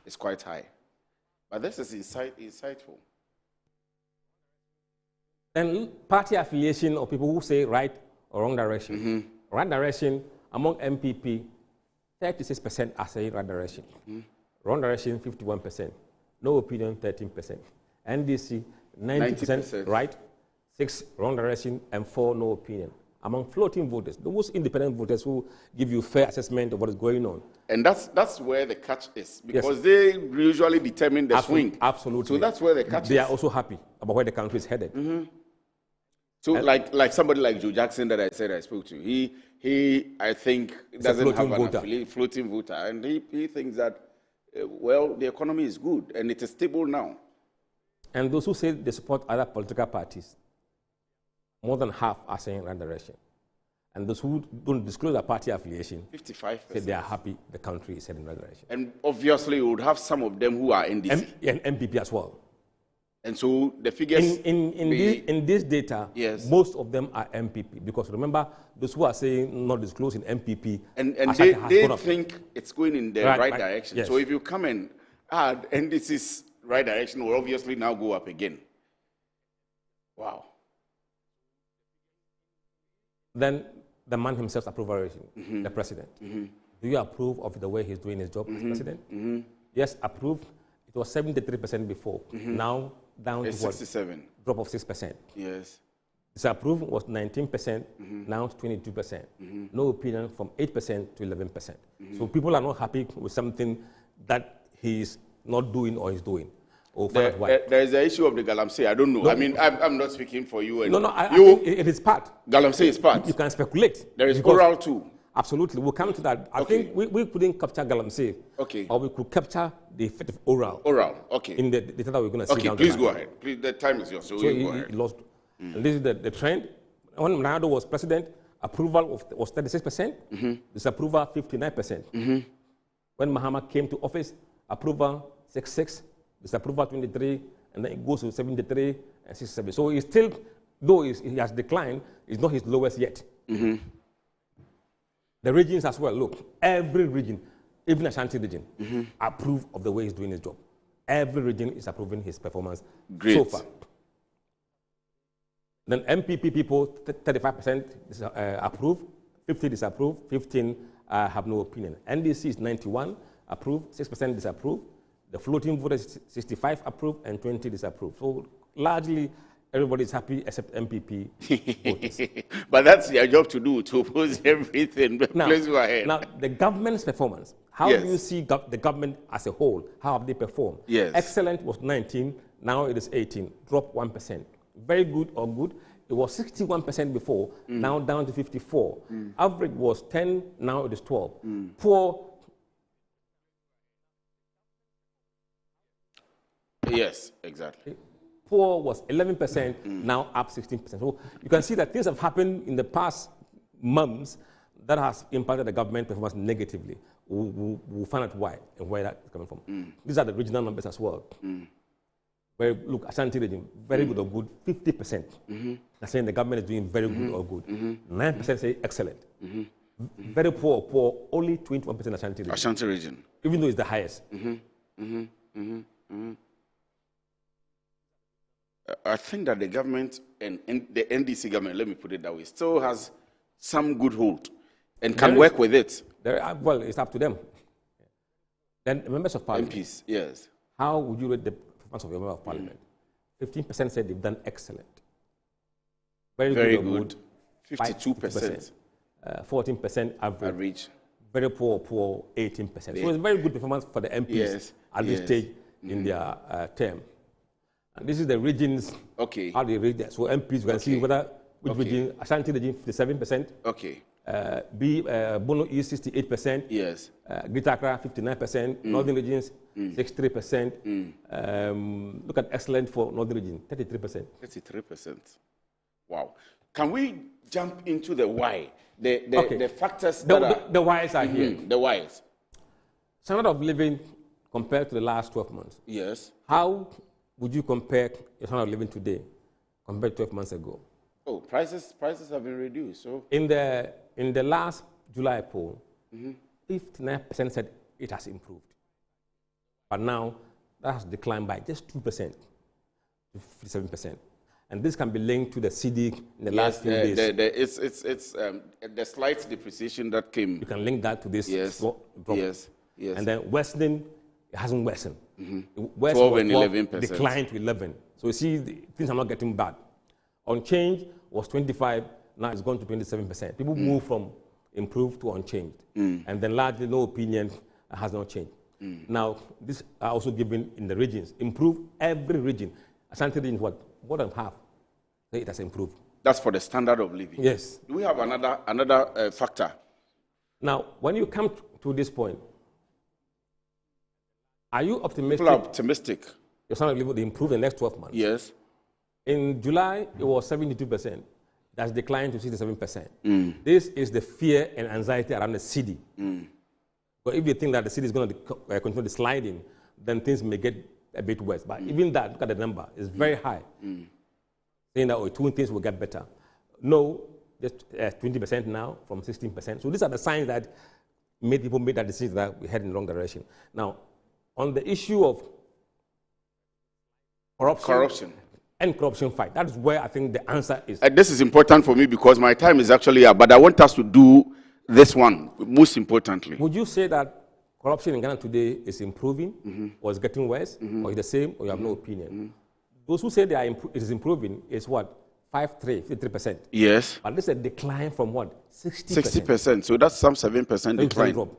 is quite high. But this is insightful. And party affiliation of people who say right or wrong direction. Mm-hmm. Right direction, among MPP, 36% are saying right direction. Mm-hmm. Wrong direction, 51%. No opinion, 13%. NDC, 90% right, 6 wrong direction, and 4 no opinion. Among floating voters, those independent voters who give you fair assessment of what is going on. And that's where the catch is, because they usually determine the swing. Absolutely. So that's where the catch is. They are also happy about where the country is headed. Mm-hmm. So like somebody like Joe Jackson that I said I spoke to, he I think doesn't have an floating voter, and he thinks that the economy is good and it is stable now. And those who say they support other political parties, more than half are saying right direction. And those who don't disclose their party affiliation, 55%, say they are happy the country is heading in the right direction. And obviously you would have some of them who are NDC. And MPP as well. And so the figures... In this data, most of them are MPP. Because remember, those who are saying not disclosing MPP... And they think it's going in the right direction. Yes. So if you come and add NDC's right direction, will obviously now go up again. Wow. Then the man himself approval rating, the president. Mm-hmm. Do you approve of the way he's doing his job as president? Mm-hmm. Yes, approved. It was 73% before. Mm-hmm. Now down to 67. Drop of 6%. Yes. Disapprove was 19%, now 22%. Mm-hmm. No opinion from 8% to 11%. Mm-hmm. So people are not happy with something that he's not doing or is doing. There is the issue of the Galamsey. I don't know. No, I mean, I'm not speaking for you. I think it is part. Galamsey is part. You can speculate. There is oral too. Absolutely. We'll come to that. I think we couldn't capture Galamsey. Okay. Or we could capture the effect of oral. Oral, okay. In the data that we're going to see. Okay, please go ahead. Please, the time is yours. So you go ahead. He lost. And this is the trend. When Ronaldo was president, approval was 36%, disapproval 59%. When Mahama came to office, approval 66%, disapproval 23%, and then it goes to 73 and 67. So he's still, though he has declined, it's not his lowest yet. The regions as well, look, every region, even Ashanti region, approve of the way he's doing his job. Every region is approving his performance so far. Then MPP people, 35% approve, 50 disapprove, 15 have no opinion. NDC is 91 approve, 6% disapprove. The floating voters 65 approve and 20 disapprove. So largely everybody is happy except MPP voters. But that's their job to do, to oppose everything. Now, please go ahead. Now, the government's performance. How do you see the government as a whole? How have they performed? Yes. Excellent was 19, now it is 18, drop 1%. Very good or good, it was 61% before, now down to 54. Average was 10, now it is 12. Poor. Yes, exactly. Poor was 11%, now up 16%. So you can see that things have happened in the past months that has impacted the government performance negatively. We'll find out why and where that's coming from. These are the regional numbers as well. Where, look, Ashanti region, very good or good, 50%. They're saying the government is doing very good or good. 9% say excellent. Very poor, only 21% Ashanti region. Ashanti region. Even though it's the highest. I think that the government and the NDC government, let me put it that way, still has some good hold And can work with it. Well, it's up to them. Then members of parliament. MPs, yes. How would you rate the performance of your member of parliament? 15% said they've done excellent. Very good. 52%. 14% average. Very poor, 18%. So it's a very good performance for the MPs at this stage in their term. And this is the regions, how they rate that. So MPs, you can see whether which region, Ashanti region, 57%. Okay. Bono East, 68%. Yes. Greater Accra, 59%. Northern regions, 63%. Look at excellent for Northern region, 33%. 33%. Wow. Can we jump into the why? The factors that are... The whys are here. The whys. Standard of living compared to the last 12 months. Yes. How would you compare your standard of living today compared to 12 months ago? Oh, prices have been reduced. So in the last July poll, 59% said it has improved. But now that has declined by just 2% to 57%. And this can be linked to the CD in the last few days. It's the slight depreciation that came. You can link that to this drop. Yes. And then worsening, it hasn't worsened. 12 and 11%. Declined to 11. So you see, things are not getting bad. Unchanged was 25, now it's gone to 27%. People move from improved to unchanged. And then largely no opinion has not changed. Now, this are also given in the regions. Improve every region. Ashanti region, what? More than half. It has improved. That's for the standard of living. Yes. Do we have another factor? Now, when you come to this point, are you optimistic? People are optimistic. Your standard of living will improve in the next 12 months. Yes. In July, it was 72%. That's declined to 67%. This is the fear and anxiety around the city. But if you think that the city is going to continue the sliding, then things may get a bit worse. But even that, look at the number, it's very high. Saying that, two things will get better. No, just 20% now from 16%. So these are the signs that made people make that decision that we head in the wrong direction. Now, on the issue of corruption and corruption fight, that is where I think the answer is. This is important for me because my time is actually up, but I want us to do this one most importantly. Would you say that corruption in Ghana today is improving, or is getting worse, or is the same, or you have no opinion? Those who say it is improving is what? 53%. Yes. But this is a decline from what? 60%. 60%. So that's some 7% decline. Drop.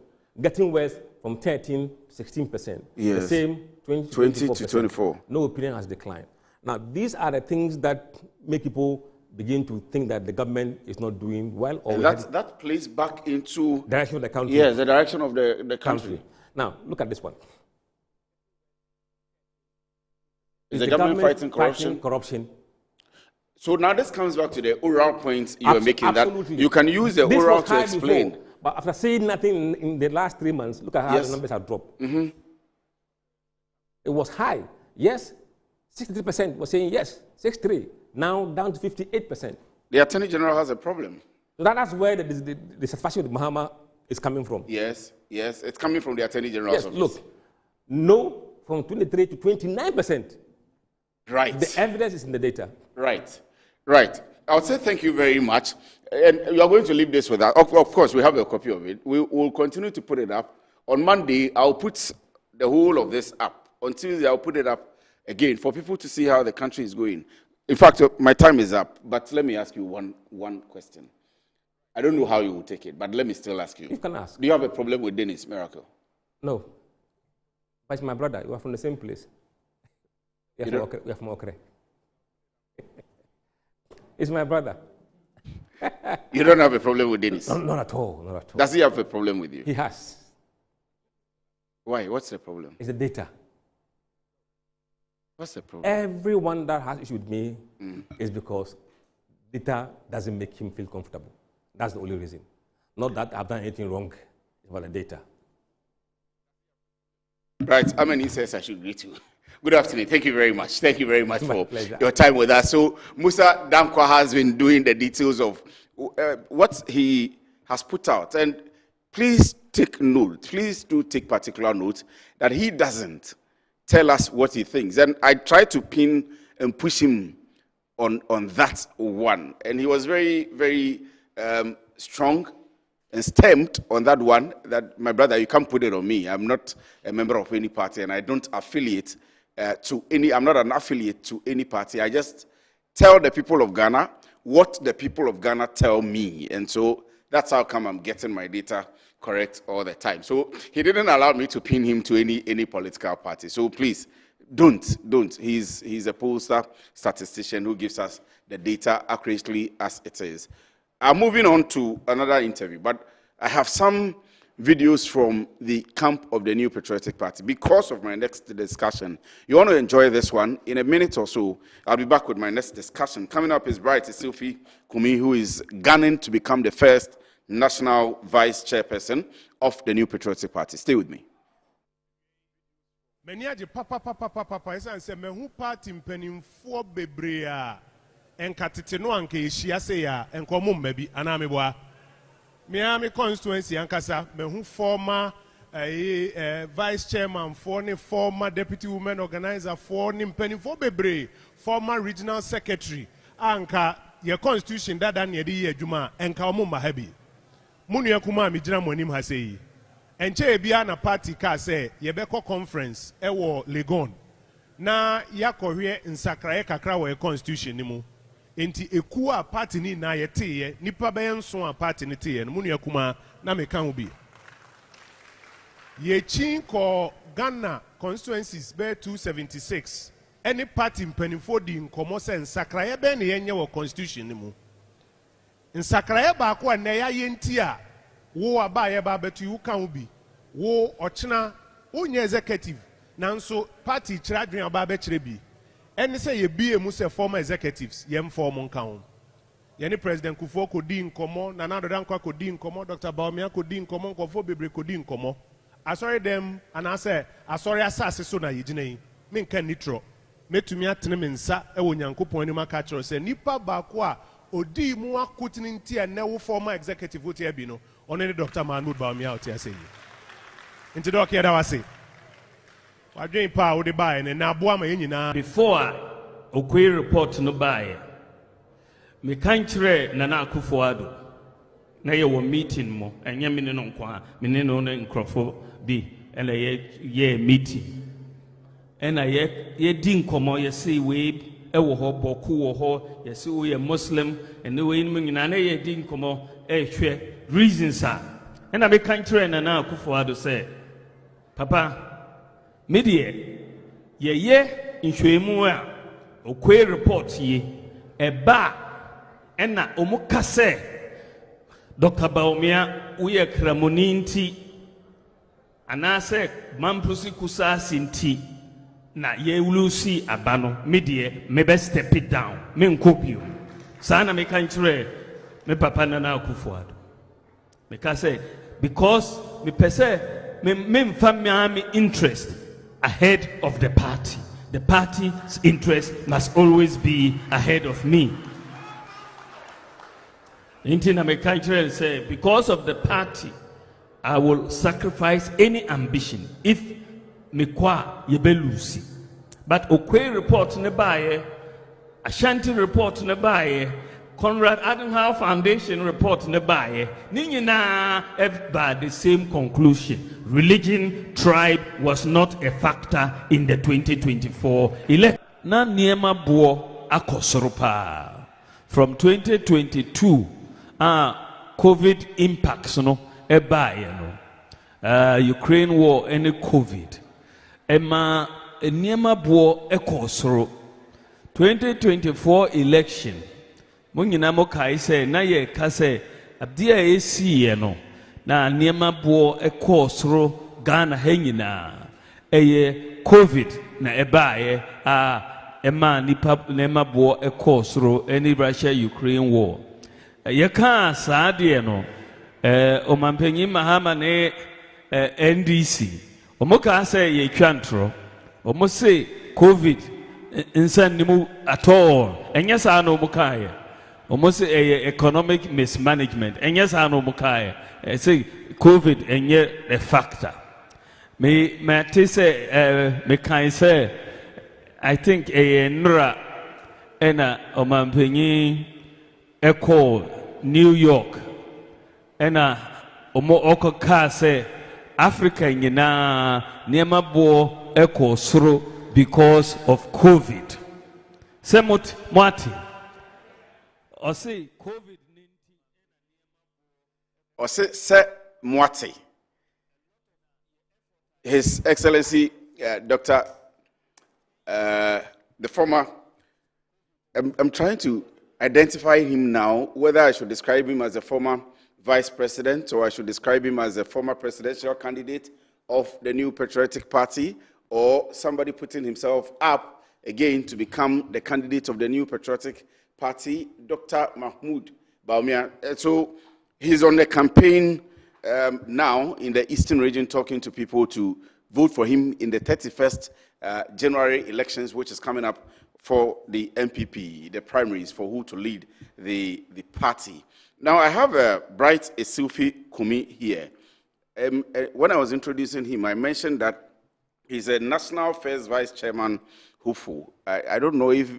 Getting worse from 13 to 16%. Yes. The same 20 to 24. No opinion has declined. Now, these are the things that make people begin to think that the government is not doing well. Or that plays back into... direction of the country. Yes, the direction of the country. Now, look at this one. Is the government fighting corruption? So now this comes back to the oral point you were making, absolutely. That you can use the oral to explain. Before, but after saying nothing in the last 3 months, look at how the numbers have dropped. It was high. Yes, 63% was saying yes, 63. Now down to 58%. The Attorney General has a problem. So that's where the satisfaction with Mahama is coming from. Yes, it's coming from the Attorney General's office. Look, no from 23 to 29%. Right. The evidence is in the data. Right. I would say thank you very much. And you are going to leave this with us. Of course, we have a copy of it. We will continue to put it up. On Monday, I'll put the whole of this up. On Tuesday, I'll put it up again for people to see how the country is going. In fact, my time is up, but let me ask you one question. I don't know how you will take it, but let me still ask you. You can ask. Do you have a problem with Dennis Miracle? No. But it's my brother. You are from the same place. We are from Okre. It's my brother. You don't have a problem with Dennis? No, not at all. Not at all. Does he have a problem with you? He has. Why? What's the problem? It's the data. What's the problem? Everyone that has issue with me is because data doesn't make him feel comfortable. That's the only reason. Not that I've done anything wrong about the data. Right. Amani says I should greet you. Good afternoon. Thank you very much. Thank you very much for your time with us. So Musa Dankwa has been doing the details of what he has put out. And please take note, please do take particular note that he doesn't tell us what he thinks. And I tried to pin and push him on that one. And he was very, very strong and stamped on that one that, my brother, you can't put it on me. I'm not a member of any party, and I don't affiliate to any, I'm not an affiliate to any party. I just tell the people of Ghana what the people of Ghana tell me. And so that's how come I'm getting my data correct all the time. So he didn't allow me to pin him to any political party. So please, don't. He's a pollster, statistician who gives us the data accurately as it is. I'm moving on to another interview, but I have some videos from the camp of the New Patriotic Party because of my next discussion. You want to enjoy this one? In a minute or so, I'll be back with my next discussion. Coming up is Bright Sylvie Kumi, who is gunning to become the first national vice chairperson of the New Patriotic Party. Stay with me. Papa, say me hu party mpanimfo bebre a enkatete no anka ehia se ya enkomo mmabi ana me boa me constituency ankasa me hu former vice chairman for ne former deputy women organizer for ne mpanimfo bebre former regional secretary anka ye constitution dada ne de ye adwuma enka omo mahabi munu yakuma me gina monim ha sei enche bia na party ka say ye beko conference ewo Legon na yakohwe nsakraye kakra wo constitution ni mu enti eku a party ni na yete nipa be nso a party ni te no munu yakuma na meka ho bi ye chin ko Ghana constituencies be 276 any party mpanimfo di nkomo se nsakraye be ne yenye wo constitution ni mu nsakraye ba ko na ya yenti a wo abaye ba betu you kan bi wo ochina onye executive nanso party chiradwen aba be chire bi eni say ye bie mu say former executives yem form nkan ye ni president Kufuor ko di nkomo Nana Dodankwa ko di nkomo Dr. Baumia ko di nkomo Nkofo bebre ko di nkomo asori dem ana say asori asase so na yigina yi me nkan nitro metumi atene me nsa e wo Nyankopon ni maka chiro say nipa ba ko a odi mu akotini nti ene wo former executive wo tie bi no ono ni Dr. Mahmoud Baumia oti ase yi nti do kia da wase wadwen pa wo de bae ne na aboa ma yenyina before okwe report no bae me kan kire Nana Akufo-Addo na ye wo meeting mo enye me ne no nkwa me ne no nkrofo bi ena ye meeting ena ye di nkomo ye say we ewo ho boku wo ho ye say we Muslim ene we ni nyina na ye di nkomo hwe reasons are ena me kan kire Nana Akufo-Addo say papa media ye nhwemu a okwe report ye eba ena omuka se Dr. Baumia uye kramoni nti anase mampusi kusasi nti na ye ulusi abano media mebe step it down me nkopio sana me kanchire me papa Nana Akufo-Addo me ka say because me pese me family interest ahead of the party. The party's interest must always be ahead of me. Say, because of the party, I will sacrifice any ambition if Mekwa Yebelusi. But Okwe report nebaye, Ashanti report nebaye, Conrad Adenauer Foundation report nebaye, Ninyina by the same conclusion. Religion, tribe was not a factor in the 2024 election. Na niema buo akosoropa. From 2022, COVID impacts no Ukraine war and COVID. Ema niema buo ekosoro. 2024 election. Mungina mo kai se na ye kase abdia esi no. Na niema buo ekosoro Ghana henyina eye COVID na ebaye ema nipa niema buo ekosoro any Russia Ukraine war yeka saade no omampanyi Mahama ne NDC omoka say ye twantro omo say COVID insan nimu at all enya sa no omoka ye omo say economic mismanagement enya sa no omoka ye say COVID enye a factor. Me say me can say I think nra ena omampanyi echo New York ena omo okoka say Africa nyina niema bo eko soro because of COVID. Say Mwati. Or say COVID. Or say Mwati. His Excellency Dr. The former, I'm trying to identify him now, whether I should describe him as a former vice president or I should describe him as a former presidential candidate of the New Patriotic Party or somebody putting himself up again to become the candidate of the New Patriotic Party, Dr. Mahmoud Bawumia. So he's on the campaign now in the Eastern region talking to people to vote for him in the 31st January elections, which is coming up for the MPP, the primaries for who to lead the party. Now, I have Bright Esilfi Kumi here. When I was introducing him, I mentioned that he's a National First Vice Chairman, Hufu. I don't know if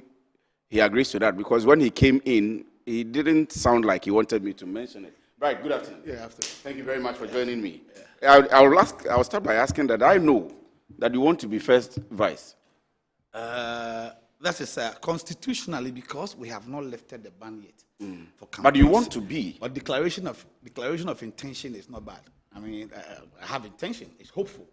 he agrees to that, because when he came in, he didn't sound like he wanted me to mention it. Right, good afternoon. Yeah, afternoon. Thank you very much for joining me. I'll start by asking that I know that you want to be first vice. That is constitutionally, because we have not lifted the ban yet for campaigns. But you want to be. But declaration of intention is not bad. I mean, I have intention. It's hopeful.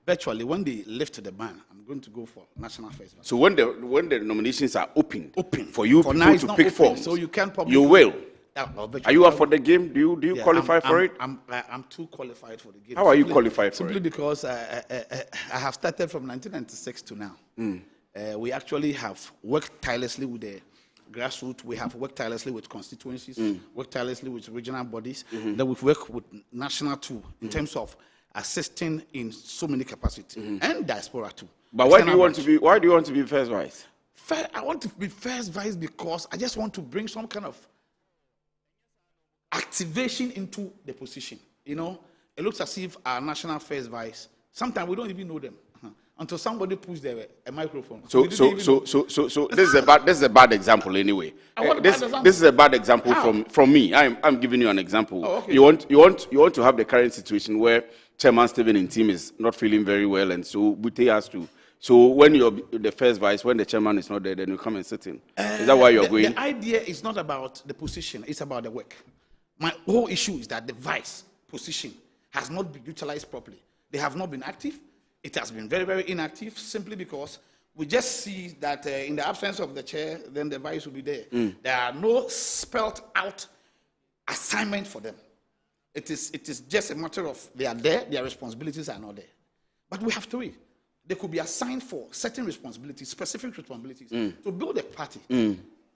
Virtually, when they lift the ban, I'm going to go for national first vice. So when the nominations are open for you for people to pick forms, so you can probably you will. Are you up for the game? Do you qualify for it? I'm too qualified for the game. How are you qualified for simply it? Because I have started from 1996 to now. We actually have worked tirelessly with the grassroots. We have worked tirelessly with constituencies, worked tirelessly with regional bodies. Then we've worked with national too, in terms of assisting in so many capacities, and diaspora too. But why do you want to be first vice? I want to be first vice because I just want to bring some kind of activation into the position. You know, it looks as if our national first vice, sometimes we don't even know them until somebody puts a microphone. So this is a bad example anyway. This is a bad example from me. I'm giving you an example. Oh, okay. You want to have the current situation where Chairman Stephen in team is not feeling very well, and so Bute has to. So when you're the first vice, when the chairman is not there, then you come and sit in. Is that why you're going? The idea is not about the position; it's about the work. My whole issue is that the vice position has not been utilized properly. They have not been active. It has been very, very inactive, simply because we just see that in the absence of the chair, then the vice will be there. There are no spelled out assignment for them. It is just a matter of they are there, their responsibilities are not there. But we have three. They could be assigned for certain responsibilities, specific responsibilities, to build a party.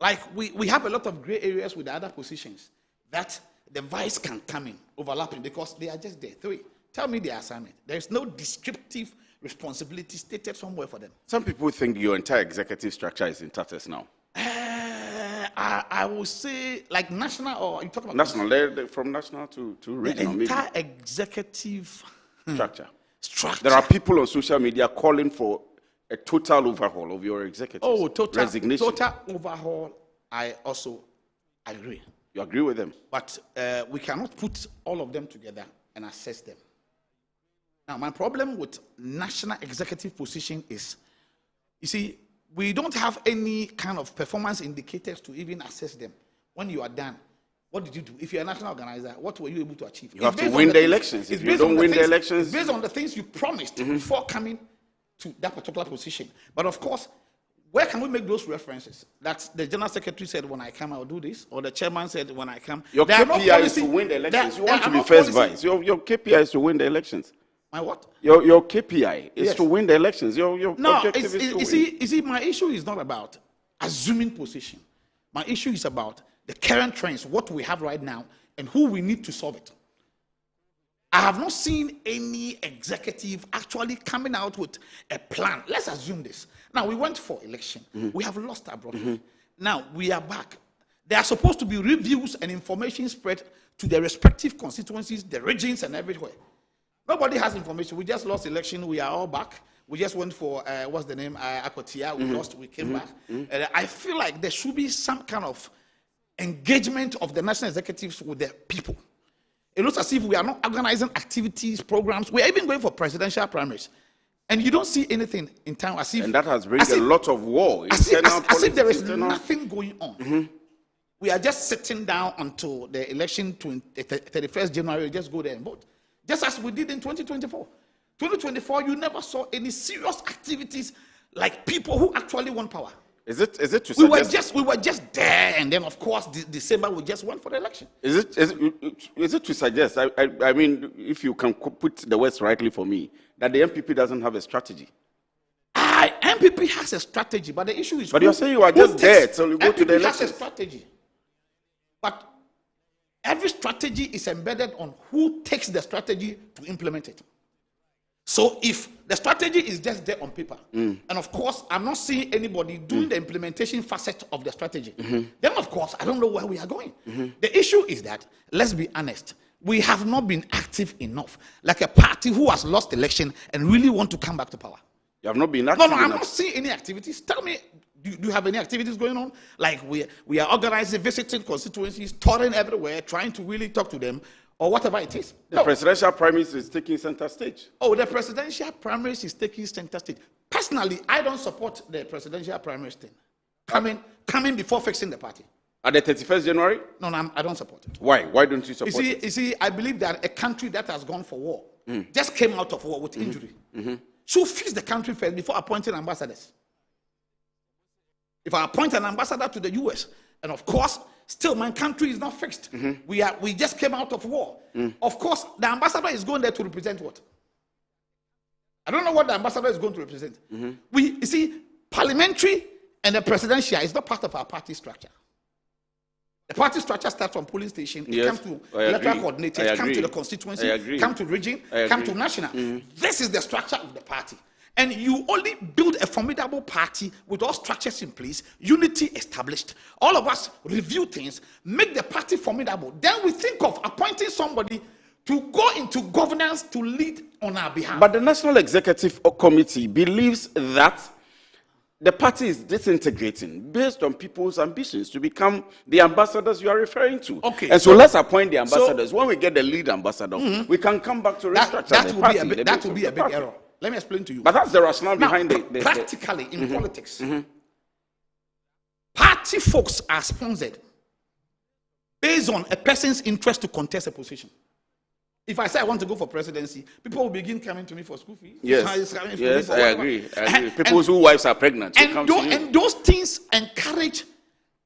Like we have a lot of gray areas with the other positions that the vice can come in, overlapping, because they are just there. Three. Tell me their assignment. There is no descriptive responsibility stated somewhere for them. Some people think your entire executive structure is in tatters now. I would say, like national, or you talk about national, from national to regional. The entire executive structure. There are people on social media calling for a total overhaul of your executive. Oh, resignation. Total overhaul. I also agree. You agree with them? But we cannot put all of them together and assess them. Now, my problem with national executive position is, you see, we don't have any kind of performance indicators to even assess them. When you are done, what did you do? If you're a national organizer, what were you able to achieve? You have to win the elections. If you don't win the elections... It's based on the things you promised before coming to that particular position. But of course, where can we make those references? That the general secretary said, when I come, I'll do this. Or the chairman said, when I come. Your KPI is to win the elections. You want to be first vice. Your KPI is to win the elections. My what? Your KPI is to win the elections. Your objective is to win. You see, my issue is not about assuming position. My issue is about the current trends, what we have right now, and who we need to solve it. I have not seen any executive actually coming out with a plan. Let's assume this. Now, we went for election. We have lost our brother. Now, we are back. There are supposed to be reviews and information spread to the respective constituencies, the regions, and everywhere. Nobody has information. We just lost election. We are all back. We just went for, what's the name, Akotia. We lost. We came back. I feel like there should be some kind of engagement of the national executives with the people. It looks as if we are not organizing activities, programs. We are even going for presidential primaries. And you don't see anything in town as if... And that has brought a lot of war. As if there is nothing going on. We are just sitting down until the election, 31st January, just go there and vote. Just as we did in 2024. 2024, you never saw any serious activities like people who actually want power. Is it to suggest? We were just there, and then of course December we just went for the election. Is it to suggest? I mean, if you can put the words rightly for me, that the MPP doesn't have a strategy. MPP has a strategy, but the issue is. But you're saying you are just there till you go to the election. MPP has a strategy, but every strategy is embedded on who takes the strategy to implement it. So if the strategy is just there on paper, and of course I'm not seeing anybody doing the implementation facet of the strategy, then of course I don't know where we are going. The issue is that, let's be honest, we have not been active enough, like a party who has lost election and really want to come back to power. You have not been active No, I'm not seeing any activities. Tell me, do you have any activities going on? Like we are organizing, visiting constituencies, touring everywhere, trying to really talk to them, or whatever it is. The presidential primaries is taking center stage. Oh, the presidential primaries is taking center stage. Personally, I don't support the presidential primaries thing. Coming before fixing the party. At the 31st January? No, I don't support it. Why? Why don't you support it? You see, I believe that a country that has gone for war, just came out of war with injury, should fix the country first before appointing ambassadors. If I appoint an ambassador to the US, and of course, still my country is not fixed. We just came out of war. Of course, the ambassador is going there to represent what? I don't know what the ambassador is going to represent. You see, parliamentary and the presidential is not part of our party structure. The party structure starts from polling station, it comes to electoral coordinators, comes to the constituency, comes to region, comes to national. This is the structure of the party. And you only build a formidable party with all structures in place, unity established. All of us review things, make the party formidable. Then we think of appointing somebody to go into governance to lead on our behalf. But the National Executive Committee believes that the party is disintegrating based on people's ambitions to become the ambassadors you are referring to. Okay. And so let's appoint the ambassadors. When we get the lead ambassador, we can come back to restructure the party. That will be a big error. Let me explain to you. But that's the rationale behind practically in politics. Party folks are sponsored based on a person's interest to contest a position. If I say I want to go for presidency, people will begin coming to me for school fees. Yes, I agree. People whose wives are pregnant. And those things encourage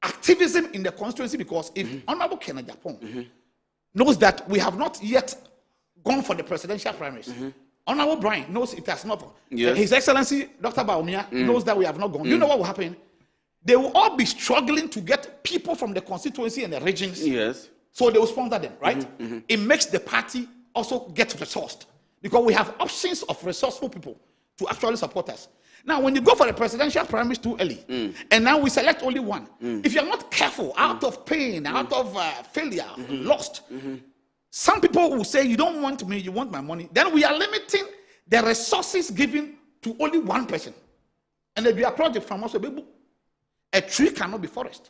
activism in the constituency, because if Honorable Kenneth Japon knows that we have not yet gone for the presidential primaries, Honorable Brian knows it has not. His Excellency Dr. Baumia knows that we have not gone. You know what will happen? They will all be struggling to get people from the constituency and the regions. So they will sponsor them, right? It makes the party also get resourced, because we have options of resourceful people to actually support us. Now, when you go for the presidential primaries too early, and now we select only one, if you're not careful, out of pain, out of failure, lost, some people will say, you don't want me, you want my money. Then we are limiting the resources given to only one person. And if you are project from us, a tree cannot be forest.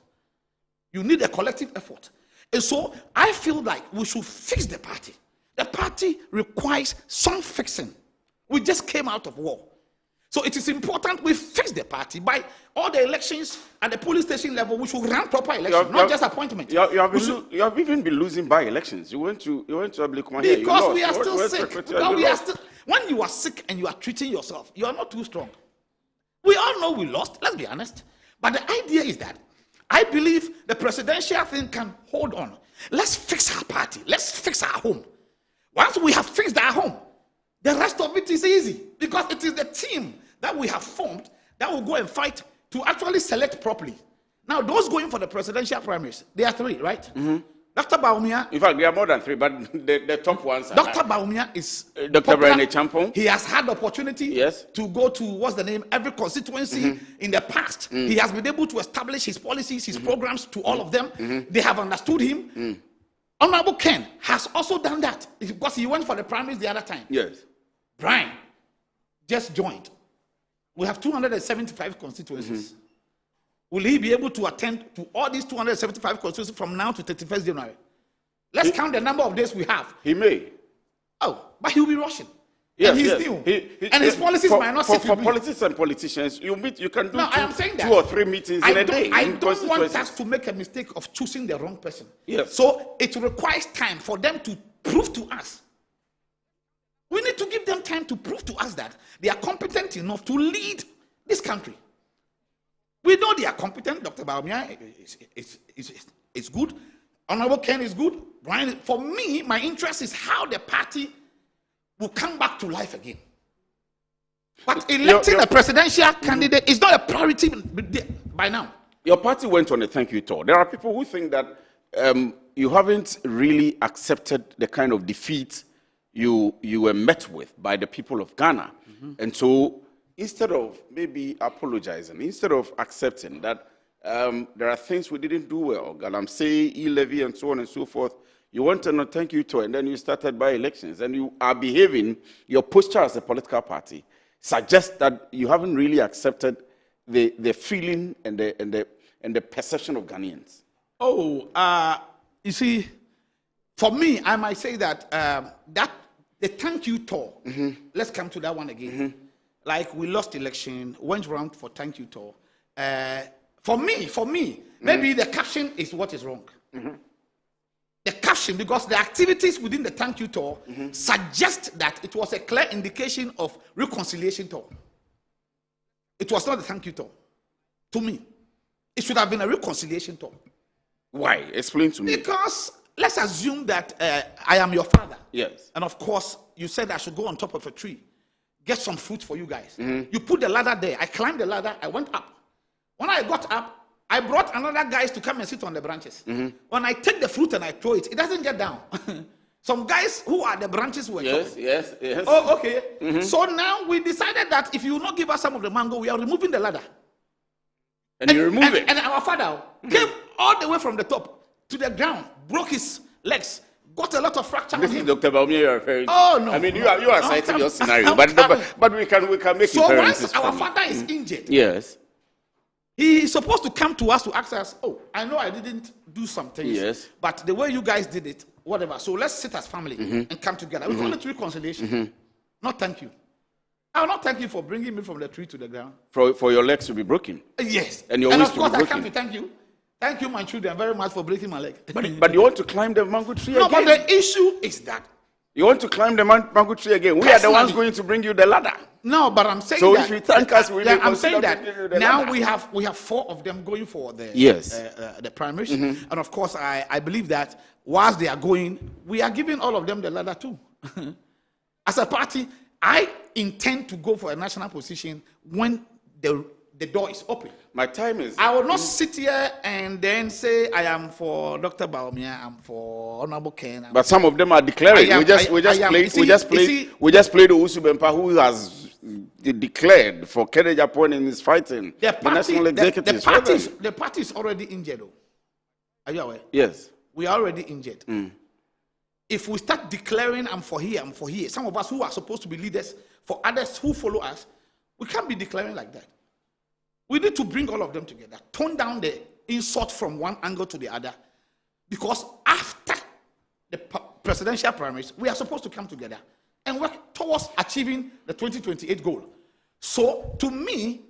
You need a collective effort. And so I feel like we should fix the party. The party requires some fixing. We just came out of war. So it is important we fix the party by all the elections at the police station level. We should run proper elections, not just appointment. You have even been losing by elections. You went to Ablikuma here. Because we are still sick. When you are sick and you are treating yourself, you are not too strong. We all know we lost, let's be honest. But the idea is that I believe the presidential thing can hold on. Let's fix our party. Let's fix our home. Once we have fixed our home, the rest of it is easy, because it is the team that we have formed that will go and fight to actually select properly. Now, those going for the presidential primaries, there are 3, right? Dr. Baumia. In fact, we are more than 3, but the top ones are. Dr. Baumia is Dr. Brian Champon. He has had the opportunity to go to every constituency in the past. He has been able to establish his policies, his programs to all of them. They have understood him. Honorable Ken has also done that, because he went for the primaries the other time. Brian just joined. We have 275 constituencies. Will he be able to attend to all these 275 constituencies from now to 31st January? Let's count the number of days we have. He may. Oh, but he'll be rushing. Yes, and he's yes. new. And his policies might not sit for politics and politicians, you can do I am saying that. 2 or 3 meetings in a day. I don't want us to make a mistake of choosing the wrong person. Yes. So it requires time for them to prove to us. We need to give them time to prove to us that they are competent enough to lead this country. We know they are competent. Dr. Baumia is good. Honorable Ken is good. Brian, for me, my interest is how the party will come back to life again. But electing a presidential candidate is not a priority by now. Your party went on a thank you tour. There are people who think that you haven't really accepted the kind of defeat you were met with by the people of Ghana. And so instead of maybe apologizing, instead of accepting that there are things we didn't do well, Galamsey, e-levy, and so on and so forth, you went on a thank you tour, and then you started by elections, and you are behaving, your posture as a political party suggests that you haven't really accepted the feeling and the perception of Ghanaians. You see, for me, I might say that that the thank you tour, let's come to that one again. Like we lost election, went around for thank you tour. For me, maybe the caption is what is wrong. The caption, because the activities within the thank you tour suggest that it was a clear indication of reconciliation tour. It was not a thank you tour. To me, it should have been a reconciliation tour. Why? Explain to me. Because let's assume that I am your father. Yes. And of course, you said I should go on top of a tree, get some fruit for you guys. You put the ladder there. I climbed the ladder. I went up. When I got up, I brought another guys to come and sit on the branches. When I take the fruit and I throw it, it doesn't get down. Some guys who are the branches were chopping. Yes. Oh, okay. So now we decided that if you will not give us some of the mango, we are removing the ladder. And you remove it. And our father came all the way from the top to the ground, broke his legs, got a lot of fracture on him. This is Dr. Baumia you're referring to. Oh, no. I mean, you are citing your scenario, but we can make so inferences. So once our father is injured, yes, he is supposed to come to us to ask us, oh, I know I didn't do some things, yes, but the way you guys did it, whatever. So let's sit as family and come together. We call it reconciliation. Not thank you. I will not thank you for bringing me from the tree to the ground. For your legs to be broken. Yes. And your and wings of to course be broken. I come to thank you. Thank you, my children, very much for breaking my leg. But you want to climb the mango tree no, again? No, but the issue is that you want to climb the mango tree again. We are the ones going to bring you the ladder. No, but I'm saying so that. So if you thank us, we I'm saying that now ladder. we have 4 of them going for the the primaries, and of course I believe that whilst they are going, we are giving all of them the ladder too. As a party, I intend to go for a national position when the door is open. My time is. I will not sit here and then say I am for Dr. Baumia, I'm for Honorable Ken. But some of them are declaring. We just played the Usubempa who has declared for Kennedy Japan and is fighting the national executives. The party is already injured. Though. Are you aware? Yes. We are already injured. If we start declaring I'm for here, some of us who are supposed to be leaders, for others who follow us, we can't be declaring like that. We need to bring all of them together, tone down the insult from one angle to the other, because after the presidential primaries, we are supposed to come together and work towards achieving the 2028 goal. So, to me,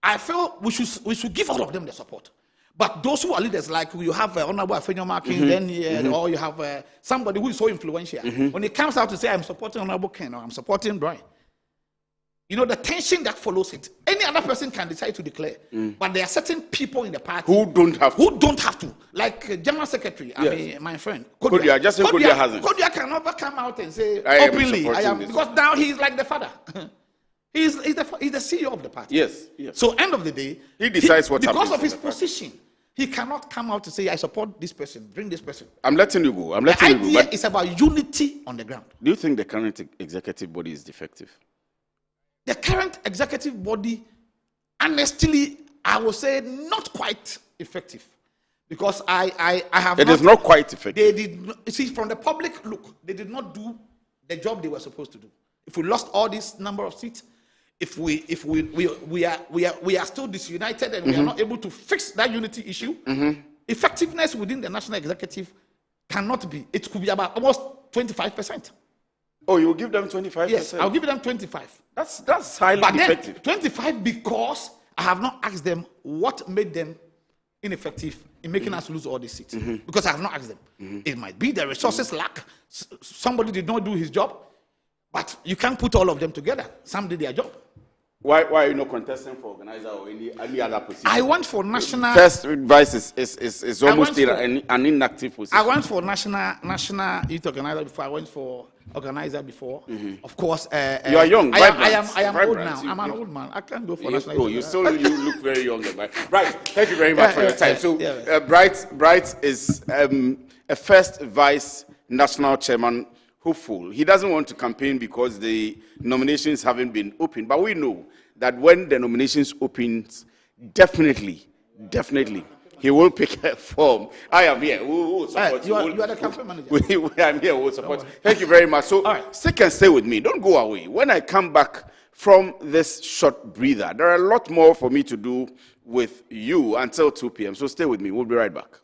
I feel we should give all of them the support. But those who are leaders, like you have Honorable Afenyo Markin, then or you have somebody who is so influential, when it comes out to say, I'm supporting Honorable Ken or I'm supporting Brian, you know, the tension that follows it. Any other person can decide to declare. But there are certain people in the party who don't have to. Like General Secretary, I mean, my friend. Kodia hasn't. Kodia can never come out and say openly, because now he's like the father. he's the CEO of the party. Yes. So end of the day, he decides what happens. Because of his position, he cannot come out to say, I support this person, bring this person. I'm letting you go. The idea is about unity on the ground. Do you think the current executive body is defective? The current executive body, honestly, I would say not quite effective. Because I have It is not quite effective. They did see, from the public look, they did not do the job they were supposed to do. If we lost all this number of seats, if we are still disunited and we are not able to fix that unity issue, effectiveness within the national executive cannot be. It could be about almost 25%. Oh, you will give them 25%? Yes, I'll give them 25. That's highly but effective. 25 because I have not asked them what made them ineffective in making us lose all these seats. Because I have not asked them. It might be the resources lack. Somebody did not do his job. But you can't put all of them together. Some did their job. Why are you not contesting for organizer or any other position? I went for national. First advice is almost still an inactive position. I went for national youth organizer before. I went for organizer before. Of course. You are young. I am old now. I'm an old man. I can't go for national. Oh, you look very young. Right. Thank you very much for your time. So, Bright is a first vice national chairman. Hopeful. He doesn't want to campaign because the nominations haven't been open. But we know that when the nominations open, definitely, he will pick a form. I am here. We will support you. You are the campaign manager. I'm here. We will support. Thank you very much. So, stick and stay with me. Don't go away. When I come back from this short breather, there are a lot more for me to do with you until 2 p.m. So stay with me. We'll be right back.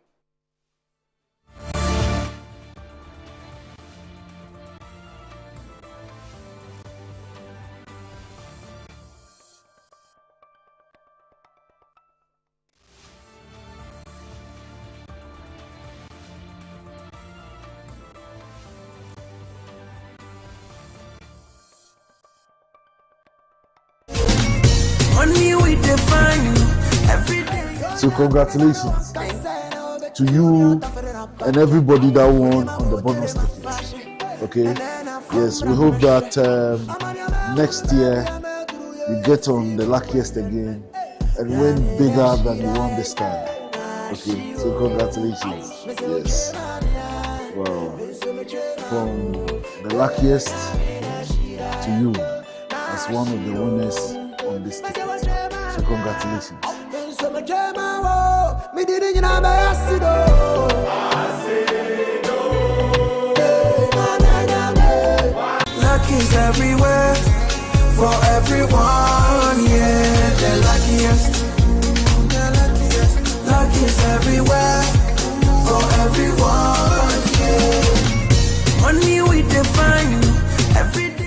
So congratulations to you and everybody that won on the bonus ticket. Okay, yes, we hope that next year you get on the luckiest again and win bigger than you won this time. Okay, so congratulations. Yes, wow, from the luckiest to you as one of the winners on this ticket. So congratulations. Luck is everywhere for everyone, yeah. The luckiest. Luck is everywhere for everyone, yeah. Money we define every day.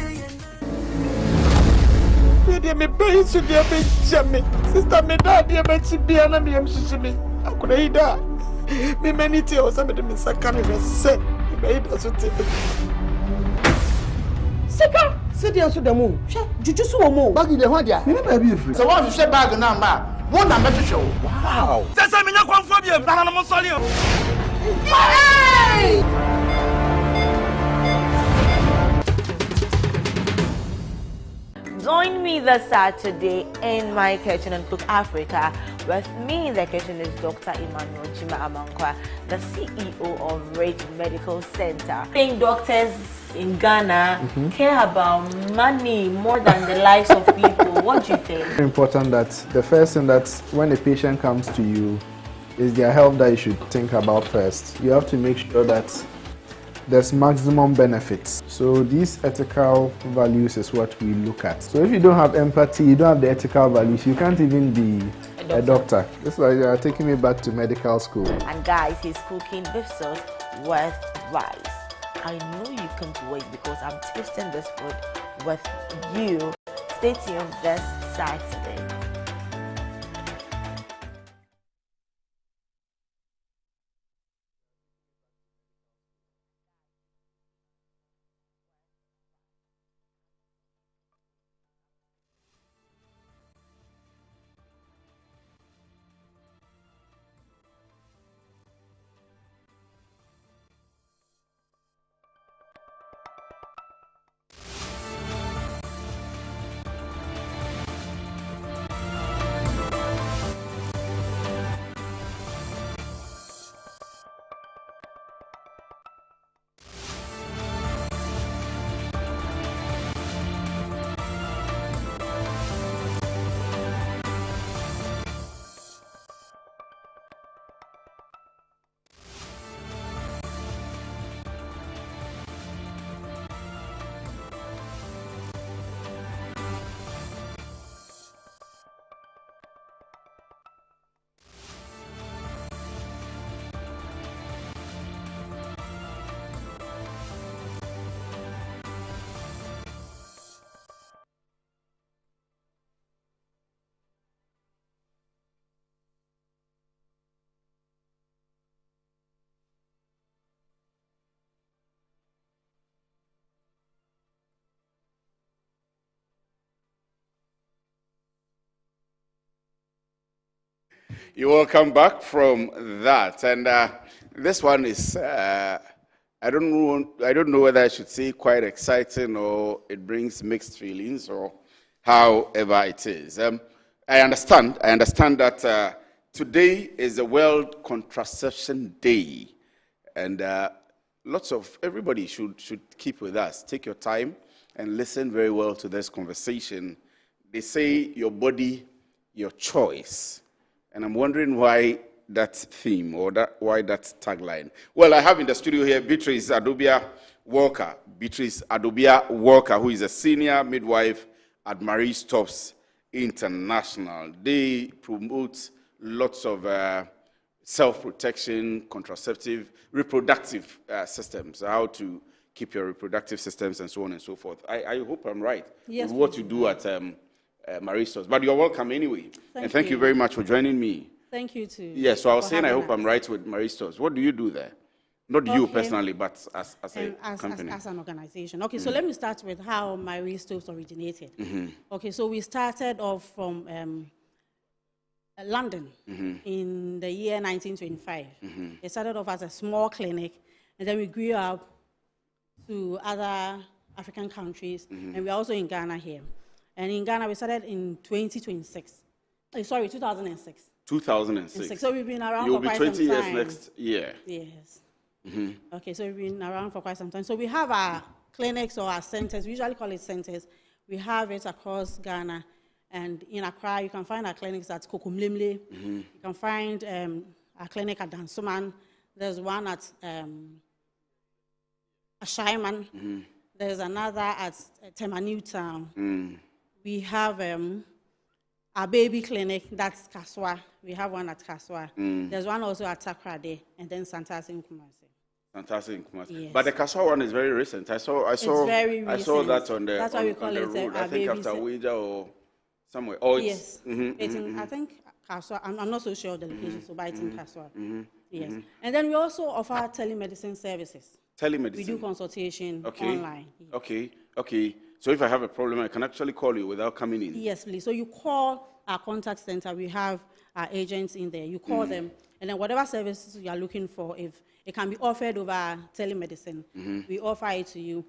Me pay to the Benjamin. Sister, me dad, you bet to be an amium shishimi. I could eat that. Me many tears, some of them is a kind of set. You made us to take it. Sika, sit down to the moon. Did you see a moon? Baggy the one there. So what you say bag number? One number to show. Wow. That's a minute one for you, Banana Solio. Join me this Saturday in my kitchen and Cook Africa. With me in the kitchen is Dr. Emmanuel Jima Amankwa, the CEO of Rate Medical Center. I think doctors in Ghana care about money more than the lives of people. What do you think? It's important that the first thing that when a patient comes to you is their health that you should think about first. You have to make sure that there's maximum benefits. So these ethical values is what we look at. So if you don't have empathy, you don't have the ethical values, you can't even be a doctor. It's like you are taking me back to medical school. And guys, he's cooking beef sauce with rice. I know you can't wait because I'm tasting this food with you. Stay tuned this Saturday. You're welcome back from that. And this one is, I don't know whether I should say quite exciting or it brings mixed feelings or however it is. I understand that today is the World Contraception Day. And everybody should keep with us. Take your time and listen very well to this conversation. They say your body, your choice. And I'm wondering why that theme or why that tagline. Well, I have in the studio here Beatrice Adobia Walker. Beatrice Adobia Walker, who is a senior midwife at Marie Stopes International. They promote lots of self-protection, contraceptive, reproductive systems, how to keep your reproductive systems and so on and so forth. I hope I'm right with what you do at Marie Stopes. But you're welcome anyway. Thank you very much for joining me. Thank you too. Yes, so I was saying I hope I'm right with Marie Stopes. What do you do there? Not you personally, but as a company. As an organization. Okay, so let me start with how Marie Stopes originated. Okay, so we started off from London in the year 1925. It started off as a small clinic, and then we grew up to other African countries, and we're also in Ghana here. And in Ghana, we started in 2006. 2006. So we've been around for quite some time. You'll be 20 years next year. Yes. Okay, so we've been around for quite some time. So we have our clinics or our centers. We usually call it centers. We have it across Ghana. And in Accra, you can find our clinics at Kokomlemle. You can find our clinic at Dansoman. There's one at Ashaiman. There's another at Tema New Town. We have our baby clinic, that's Kaswa. We have one at Kaswa. There's one also at Takrade, and then Santasi in Kumasi. Santasi in Kumasi. Yes. But the Kaswa one is very recent. I saw that on the That's why we call it road. I think after Ouija or somewhere. Yes. It's in, I think Kaswa. I'm not so sure of the location, so but it's in Kaswa. Yes. And then we also offer telemedicine services. Telemedicine. We do consultation online. Yes. Okay. So if I have a problem, I can actually call you without coming in? Yes, please. So you call our contact center. We have our agents in there. You call them, and then whatever services you are looking for, if it can be offered over telemedicine, we offer it to you.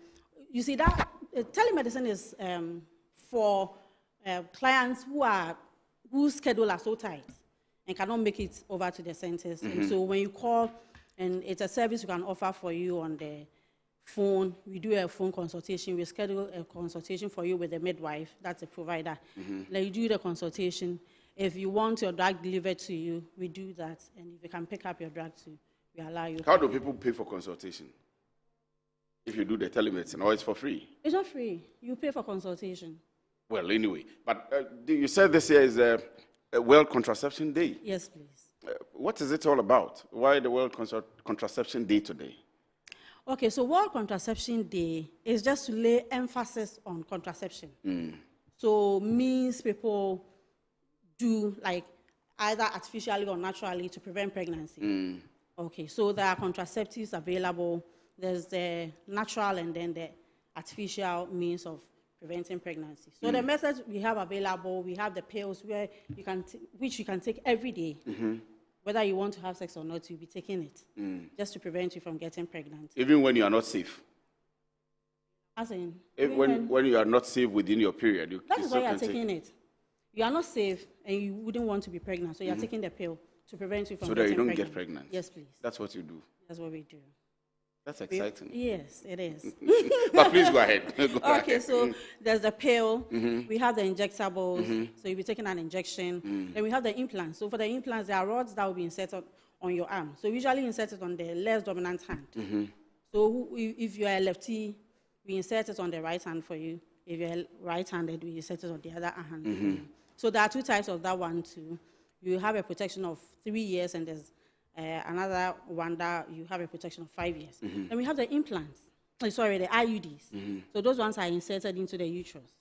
You see, that telemedicine is for clients whose schedule are so tight and cannot make it over to the centers. And so when you call, and it's a service we can offer for you on the phone, we do a phone consultation. We schedule a consultation for you with a midwife, that's a provider. Then you do the consultation. If you want your drug delivered to you, we do that. And if you can pick up your drug too, we allow you. How do people pay for consultation? If you do the telemedicine, or it's for free? It's not free. You pay for consultation. Well, anyway. But you said this year is a World Contraception Day. Yes, please. What is it all about? Why the World Contraception Day today? Okay, so World Contraception Day is just to lay emphasis on contraception. So means people do like either artificially or naturally to prevent pregnancy. Okay, so there are contraceptives available. There's the natural and then the artificial means of preventing pregnancy. So the methods we have available, we have the pills where you can which you can take every day. Whether you want to have sex or not, you'll be taking it just to prevent you from getting pregnant. Even when you are not safe? As in? When you are not safe within your period, that is why you are taking it. You are not safe and you wouldn't want to be pregnant, so you are taking the pill to prevent you from getting pregnant. So that you don't get pregnant? Yes, please. That's what you do? That's what we do. That's exciting. Yes, it is. But please go ahead. Okay, so there's the pill. We have the injectables. So you'll be taking an injection. Then we have the implants. So for the implants, there are rods that will be inserted on your arm. So we usually insert it on the less dominant hand. So if you are a lefty, we insert it on the right hand for you. If you're right-handed, we insert it on the other hand. So there are two types of that one too. You have a protection of 3 years, and there's another one that you have a protection of 5 years. Then we have the implants. The IUDs. So those ones are inserted into the uterus.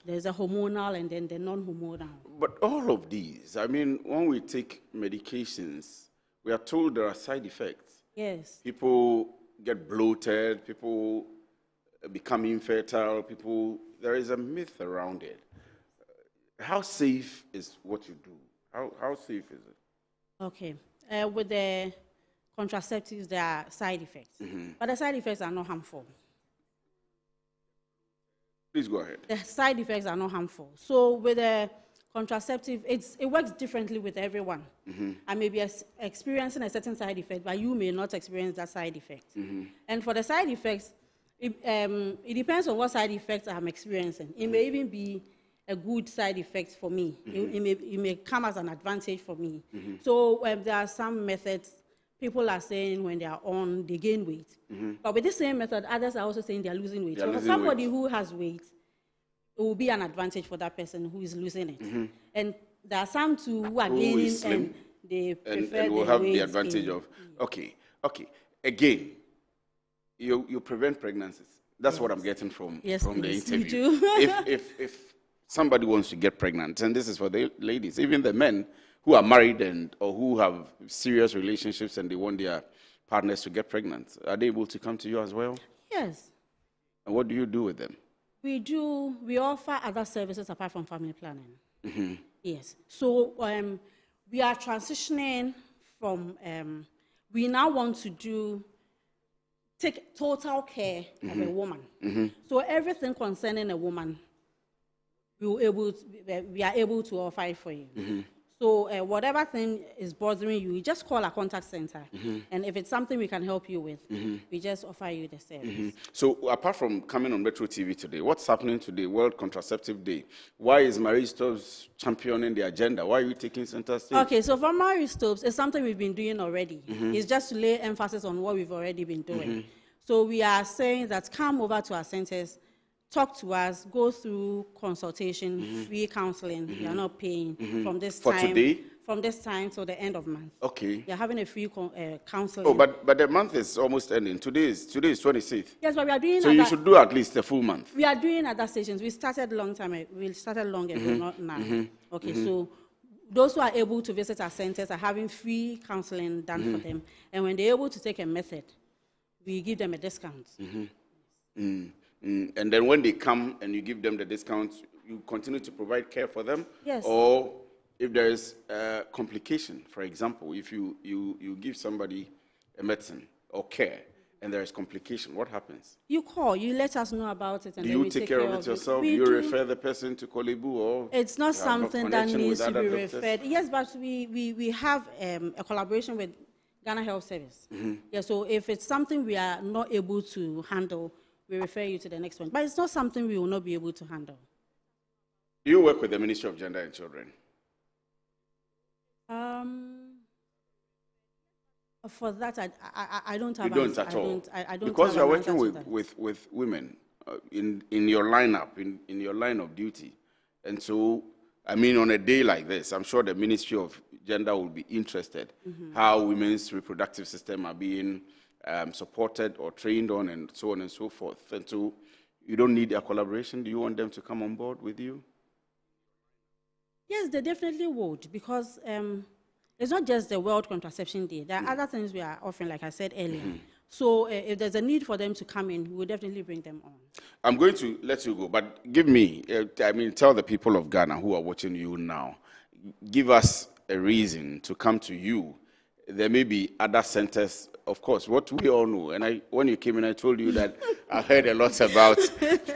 There's a hormonal and then the non-hormonal. But all of these, I mean, when we take medications, we are told there are side effects. Yes. People get bloated, people become infertile, there is a myth around it. How safe is what you do? How safe is it? Okay. With the contraceptives, there are side effects. But the side effects are not harmful. Please go ahead. The side effects are not harmful. So with the contraceptive, it works differently with everyone. I may be experiencing a certain side effect, but you may not experience that side effect. And for the side effects, it depends on what side effects I'm experiencing. It may even be a good side effect for me. It may come as an advantage for me. So there are some methods people are saying when they are on, they gain weight. But with the same method, others are also saying they are losing weight. So for somebody who has weight, it will be an advantage for that person who is losing it. And there are some too who are gaining and they prefer and will have the advantage of. Okay. Again, you prevent pregnancies. That's what I'm getting from the interview. If somebody wants to get pregnant, and this is for the ladies, even the men who are married or who have serious relationships and they want their partners to get pregnant, are they able to come to you as well? Yes. And what do you do with them? We offer other services apart from family planning. Yes. So we are transitioning from, we now want to take total care of a woman. So everything concerning a woman, we are able to offer it for you. So whatever thing is bothering you, you just call our contact center. And if it's something we can help you with, we just offer you the service. So apart from coming on Metro TV today, what's happening today, World Contraceptive Day? Why is Marie Stopes championing the agenda? Why are you taking center stage? Okay, so for Marie Stopes, it's something we've been doing already. It's just to lay emphasis on what we've already been doing. So we are saying that come over to our centers, talk to us, go through consultation, free counseling. You are not paying from this time. For today? From this time till the end of month. Okay. You're having a free counseling. Oh, but the month is almost ending. Today is 26th. Yes, but we are doing. So you should do at least a full month. We are doing other stations. We started long ago, not now. Okay, so those who are able to visit our centers are having free counseling done for them, and when they're able to take a method, we give them a discount. And then when they come and you give them the discount, you continue to provide care for them? Yes. Or if there is a complication, for example, if you give somebody a medicine or care and there is complication, what happens? You call, you let us know about it. And do you take care of it yourself? Do you refer the person to Kolebu? Or it's not something that needs to be referred. Yes, but we have a collaboration with Ghana Health Service. Yeah, so if it's something we are not able to handle, we refer you to the next one. But it's not something we will not be able to handle. Do you work with the Ministry of Gender and Children? For that, I don't have. You don't at all. I don't. Because you are working with women in your lineup, in your line of duty, and so I mean, on a day like this, I'm sure the Ministry of Gender will be interested how women's reproductive system are being supported or trained on, and so on and so forth. And so, you don't need a collaboration. Do you want them to come on board with you? Yes, they definitely would, because it's not just the World Contraception Day. There are other things we are offering, like I said earlier. So if there's a need for them to come in, we will definitely bring them on. I'm going to let you go, but give me, tell the people of Ghana who are watching you now, give us a reason to come to you. There may be other centers, of course, what we all know. And when you came in, I told you that I heard a lot about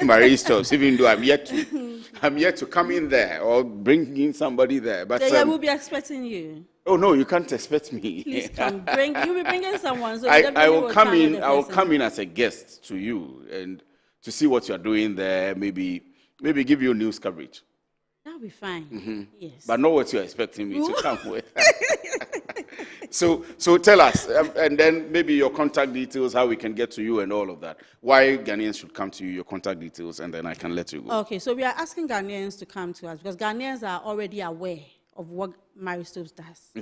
Marie Stopes, even though I'm yet to come in there or bring in somebody there. But yeah, we'll be expecting you. Oh no, you can't expect me. Please come. You'll be bringing someone. So I will come in. I will come in as a guest to you and to see what you're doing there. Maybe give you news coverage. That'll be fine. Yes. But not what you're expecting me to come with. So tell us, and then maybe your contact details, how we can get to you and all of that. Why Ghanaians should come to you, your contact details, and then I can let you go. Okay, so we are asking Ghanaians to come to us because Ghanaians are already aware of what Marie Stopes does.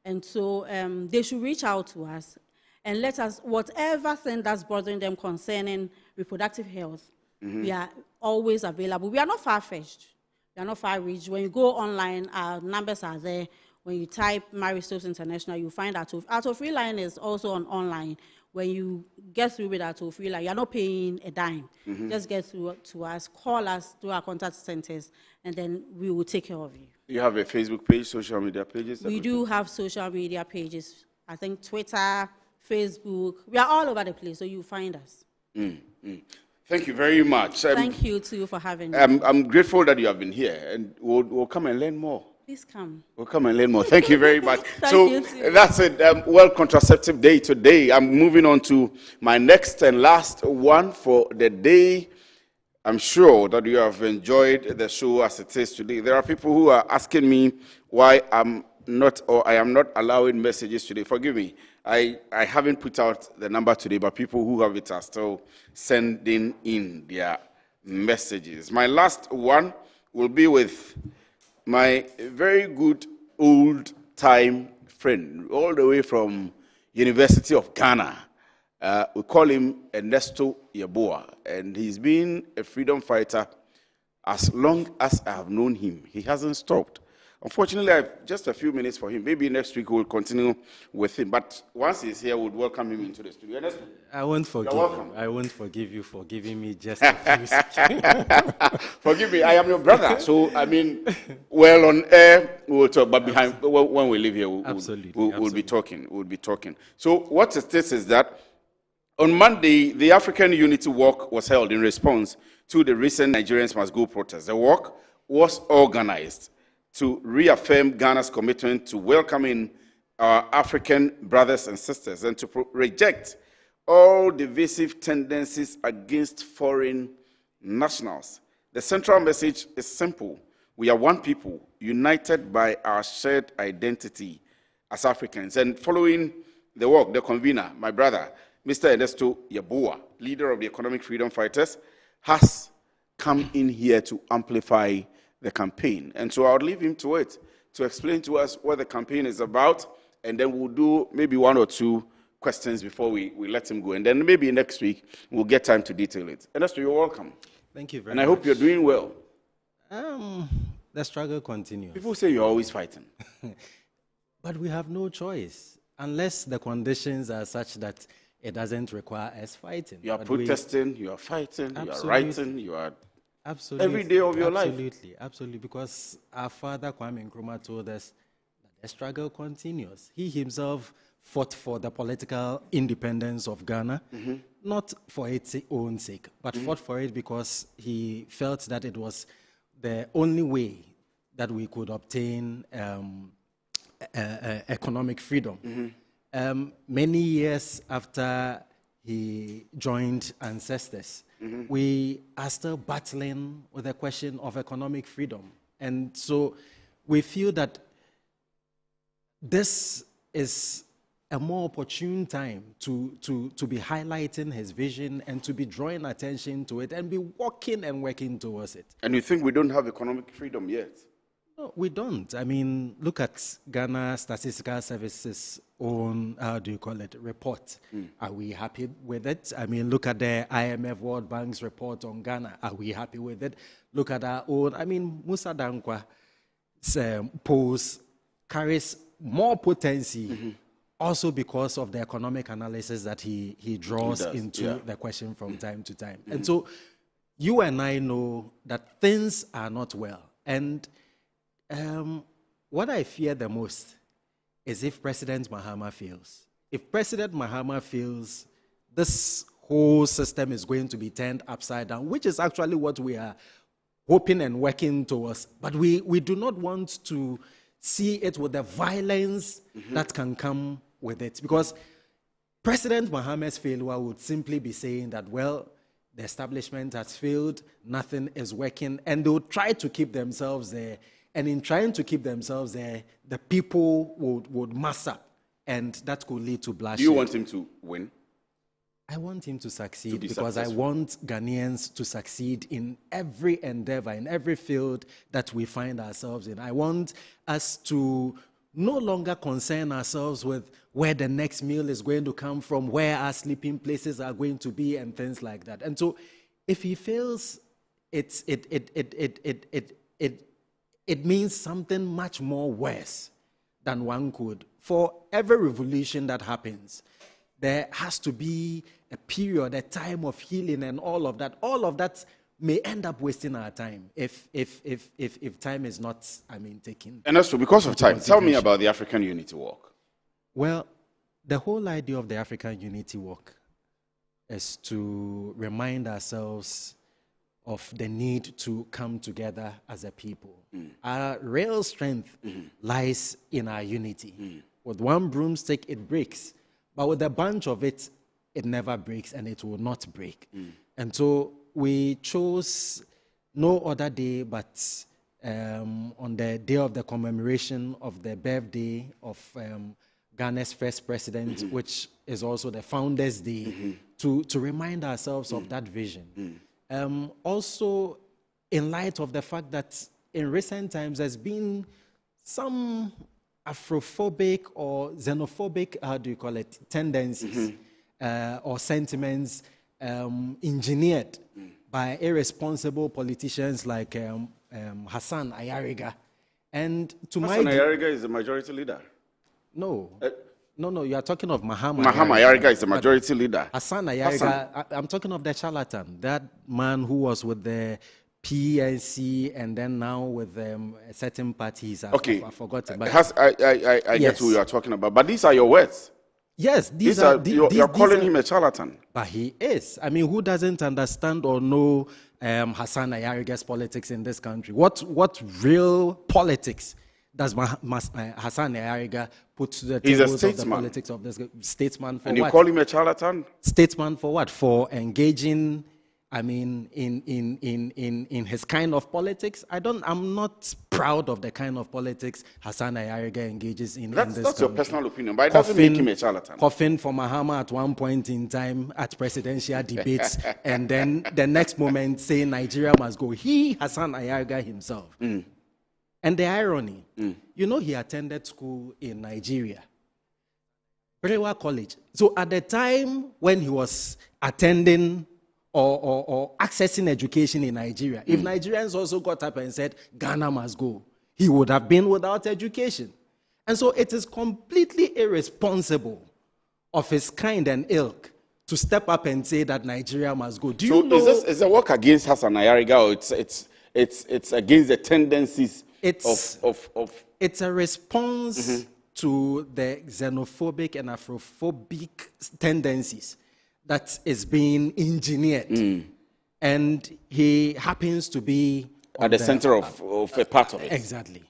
And so they should reach out to us and let us, whatever thing that's bothering them concerning reproductive health, we are always available. We are not far-fetched. We are not far-reached. When you go online, our numbers are there. When you type Marie Stopes International, you find our toll-free line is also online. when you get through with that, you'll feel like you're not paying a dime. Just get through to us, call us through our contact centers, and then we will take care of you. You have a Facebook page, social media pages? We do have social media pages. I think Twitter, Facebook. We are all over the place, so you find us. Thank you very much. Thank you too for having me. I'm grateful that you have been here, and we'll come and learn more. Please come. We'll come and learn more. Thank you very much. Thank So you too. that's it. World Contraceptive Day today. I'm moving on to my next and last one for the day. I'm sure that you have enjoyed the show as it is today. There are people who are asking me why I am not allowing messages today. Forgive me. I haven't put out the number today, but people who have it are still sending in their messages. My last one will be with my very good old-time friend, all the way from University of Ghana. We call him Ernesto Yeboah, and he's been a freedom fighter as long as I have known him. He hasn't stopped. Unfortunately, I have just a few minutes for him. Maybe next week we'll continue with him. But once he's here, we'll welcome him into the studio. Ernesto, I won't forgive you're welcome. you. I won't forgive you for giving me just a few seconds. Forgive me, I am your brother. So, I mean, well, on air, we will talk. But behind, when we leave here, we'll be talking. We'll be talking. So, what it is that on Monday, the African Unity Walk was held in response to the recent Nigerians Must Go protest. The walk was organized to reaffirm Ghana's commitment to welcoming our African brothers and sisters and to reject all divisive tendencies against foreign nationals. The central message is simple. We are one people, united by our shared identity as Africans. And following the walk, the convener, my brother, Mr. Ernesto Yeboah, leader of the Economic Freedom Fighters, has come in here to amplify the campaign. And so I'll leave him to it, to explain to us what the campaign is about, and then we'll do maybe one or two questions before we let him go. And then maybe next week, we'll get time to detail it. Ernesto, you're welcome. Thank you very And much. I hope you're doing well. The struggle continues. People say you're always fighting. But we have no choice, unless the conditions are such that it doesn't require us fighting. You are protesting, you are fighting, you are writing, you are absolutely every day of your life. Absolutely, because our father Kwame Nkrumah told us that the struggle continues. He himself fought for the political independence of Ghana, not for its own sake, but fought for it because he felt that it was the only way that we could obtain economic freedom. Many years after he joined Ancestors, we are still battling with the question of economic freedom. And so we feel that this is a more opportune time to be highlighting his vision and to be drawing attention to it and be walking and working towards it. And you think we don't have economic freedom yet? No, we don't. I mean, look at Ghana Statistical Service's own, report. Are we happy with it? I mean, look at the IMF World Bank's report on Ghana. Are we happy with it? Look at our own, Musa Dankwa's post carries more potency also because of the economic analysis that he draws into the question from time to time. And so you and I know that things are not well. And what I fear the most is if President Mahama fails. If President Mahama fails, this whole system is going to be turned upside down, which is actually what we are hoping and working towards. But we do not want to see it with the violence that can come with it. Because President Mahama's failure would simply be saying that, well, the establishment has failed, nothing is working, and they would try to keep themselves there. And in trying to keep themselves there, the people would mass up, and that could lead to bloodshed. Do you want him to win? I want him to succeed because I want Ghanaians to succeed in every endeavor, in every field that we find ourselves in. I want us to no longer concern ourselves with where the next meal is going to come from, where our sleeping places are going to be, and things like that. And so, if he fails, it means something much more worse than one could. For every revolution that happens, there has to be a period, a time of healing and all of that. All of that may end up wasting our time if time is not, taken. And also, because of time, tell me about the African Unity Walk. Well, the whole idea of the African Unity Walk is to remind ourselves of the need to come together as a people. Our real strength lies in our unity. With one broomstick, it breaks. But with a bunch of it, it never breaks and it will not break. And so we chose no other day but on the day of the commemoration of the birthday of Ghana's first president, which is also the Founders' Day, to remind ourselves of that vision. Also, in light of the fact that in recent times there's been some Afrophobic or xenophobic, tendencies or sentiments engineered by irresponsible politicians like Hassan Ayariga. And to Hassan Ayariga is the majority leader. No, you are talking of Mahama Ayariga is the majority leader. Hassan Ayariga, I'm talking of the charlatan, that man who was with the PNC and then now with certain parties. Okay, I forgot. I get who you are talking about, but these are your words. Yes, you're calling him a charlatan. But he is. Who doesn't understand or know Hassan Ayariga's politics in this country? What real politics does Hassan Ayariga put to the table of the politics of this statesman? For and what? You call him a charlatan? Statesman for what? For engaging, in his kind of politics. I'm not proud of the kind of politics Hassan Ayariga engages in. That's this your personal opinion, but it doesn't make him a charlatan. Coughing for Mahama at one point in time at presidential debates, and then the next moment saying Nigeria must go. He, Hassan Ayariga himself. And the irony, he attended school in Nigeria, Brewa College. So at the time when he was attending or accessing education in Nigeria, if Nigerians also got up and said, Ghana must go, he would have been without education. And so it is completely irresponsible of his kind and ilk to step up and say that Nigeria must go. Do you know? Is a work against Hassan Ayariga, or it's against the tendencies of It's a response to the xenophobic and Afrophobic tendencies that is being engineered. And he happens to be at the center of a part of it. Exactly.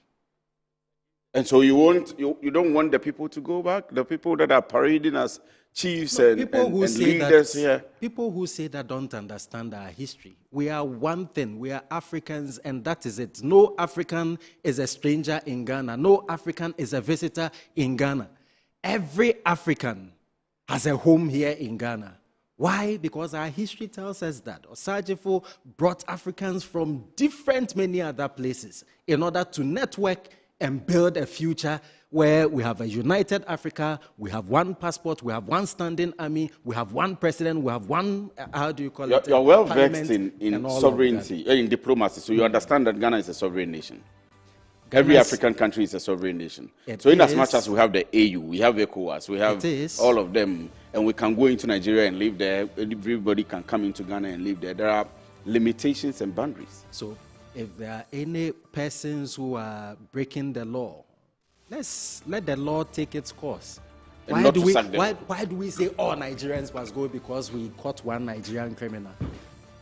And so you don't want the people to go back? The people that are parading as chiefs and leaders here? People who say that don't understand our history. We are one thing. We are Africans, and that is it. No African is a stranger in Ghana. No African is a visitor in Ghana. Every African has a home here in Ghana. Why? Because our history tells us that Osajifo brought Africans from many other places in order to network and build a future where we have a united Africa, we have one passport, we have one standing army, we have one president, we have one, You're well versed in sovereignty, in diplomacy, so you understand that Ghana is a sovereign nation. Every African country is a sovereign nation. So in as much as we have the AU, we have ECOWAS, we have all of them, and we can go into Nigeria and live there, everybody can come into Ghana and live there. There are limitations and boundaries. So if there are any persons who are breaking the law, let's let the law take its course. Why do we say all Nigerians must go because we caught one Nigerian criminal?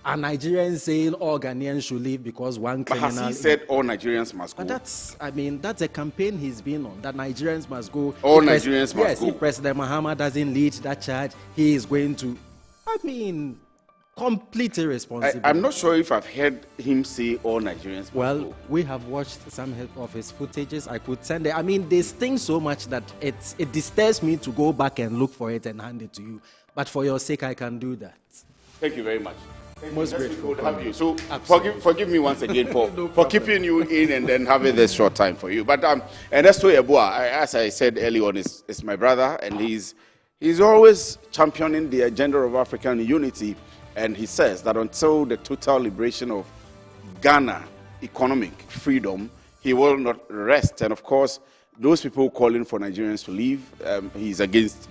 Are Nigerians saying all Ghanaians should leave because one criminal? But has he said all Nigerians must go? But that's a campaign he's been on, that Nigerians must go. All Nigerians must go. Yes, if President Mahama doesn't lead that charge, he is going to, completely irresponsible. I'm not sure if I've heard him say all Nigerians must go. We have watched some of his footages. I could send it. They sting so much that it disturbs me to go back and look for it and hand it to you. But for your sake, I can do that. Thank you very much. Most grateful to have you. So forgive me once again for keeping you in and then having this short time for you. But Ernesto Yeboah, as I said earlier on, is my brother, and he's always championing the agenda of African unity. And he says that until the total liberation of Ghana, economic freedom, he will not rest. And of course, those people calling for Nigerians to leave, he's against.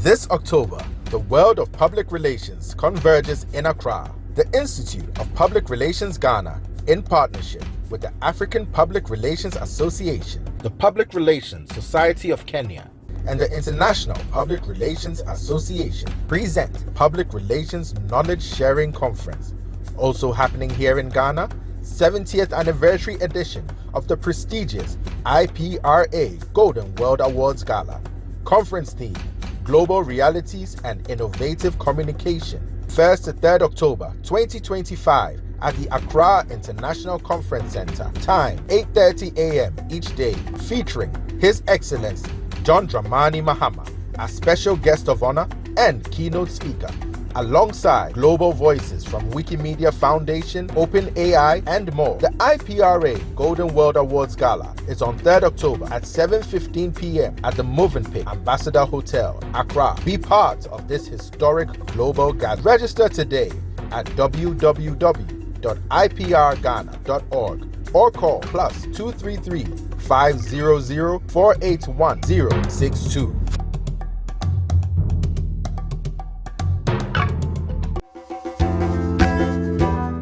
This October, the world of public relations converges in Accra. The Institute of Public Relations Ghana, in partnership with the African Public Relations Association, the Public Relations Society of Kenya, and the International Public Relations Association, present Public Relations Knowledge Sharing Conference. Also happening here in Ghana, 70th anniversary edition of the prestigious IPRA Golden World Awards Gala. Conference theme: Global Realities and Innovative Communication. 1st to 3rd October 2025 at the Accra International Conference Center. Time 8:30 a.m. each day. Featuring His Excellency John Dramani Mahama as special guest of honor and keynote speaker, alongside global voices from Wikimedia Foundation, OpenAI, and more. The IPRA Golden World Awards Gala is on 3rd October at 7:15 p.m. at the Movenpick Ambassador Hotel, Accra. Be part of this historic global gathering. Register today at www.iprghana.org or call +233 500 481 062.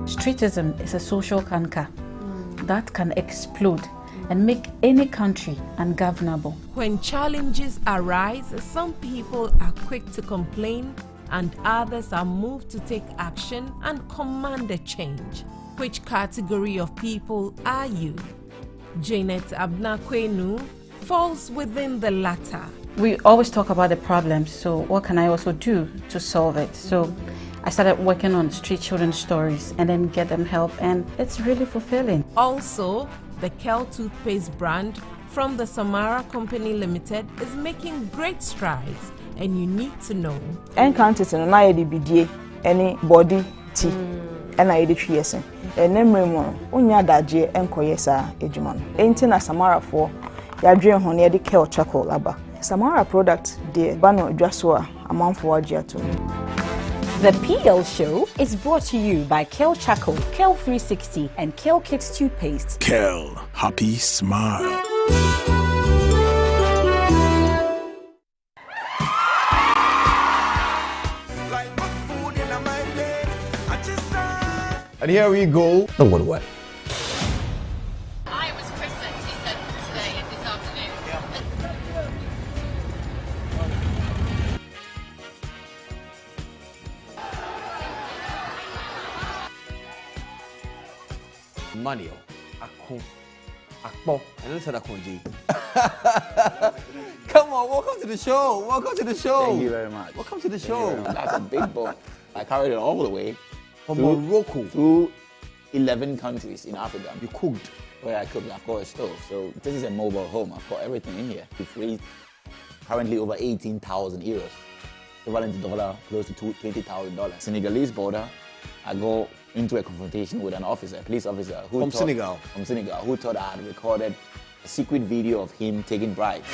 Streetism is a social canker that can explode and make any country ungovernable. When challenges arise, some people are quick to complain and others are moved to take action and command a change. Which category of people are you? Janet Abnakwenu falls within the latter. We always talk about the problems, so what can I also do to solve it? So I started working on street children's stories and then get them help, and it's really fulfilling. Also, the Kel toothpaste brand from the Samara Company Limited is making great strides, and you need to know. Encounters in an any body tea and I did 3 years. And then Unya Daje and Koyesa Ejuman. Ain't in a Samara for Yadrian Honia de Kel Charcoal Laba. Samara product de Bano Jasua among for Giato. The PL Show is brought to you by Kel Charcoal, Kel 360, and Kel Kids Toothpaste. Kel, happy smile. And here we go. Don't go to what? I was christened, he said, today, this afternoon. Money, Akpo, and then said Akonji. Come on, welcome to the show. Welcome to the show. Thank you very much. Welcome to the show. That's a big boat. I carried it all the way from Morocco through 11 countries in Africa. You cooked? Well, I cooked. I've got a stove. So this is a mobile home. I've got everything in here. We've raised currently over 18,000 euros, equivalent to dollar close to $20,000. Senegalese border, I go into a confrontation with an officer, a police officer from Senegal, who thought I had recorded a secret video of him taking bribes.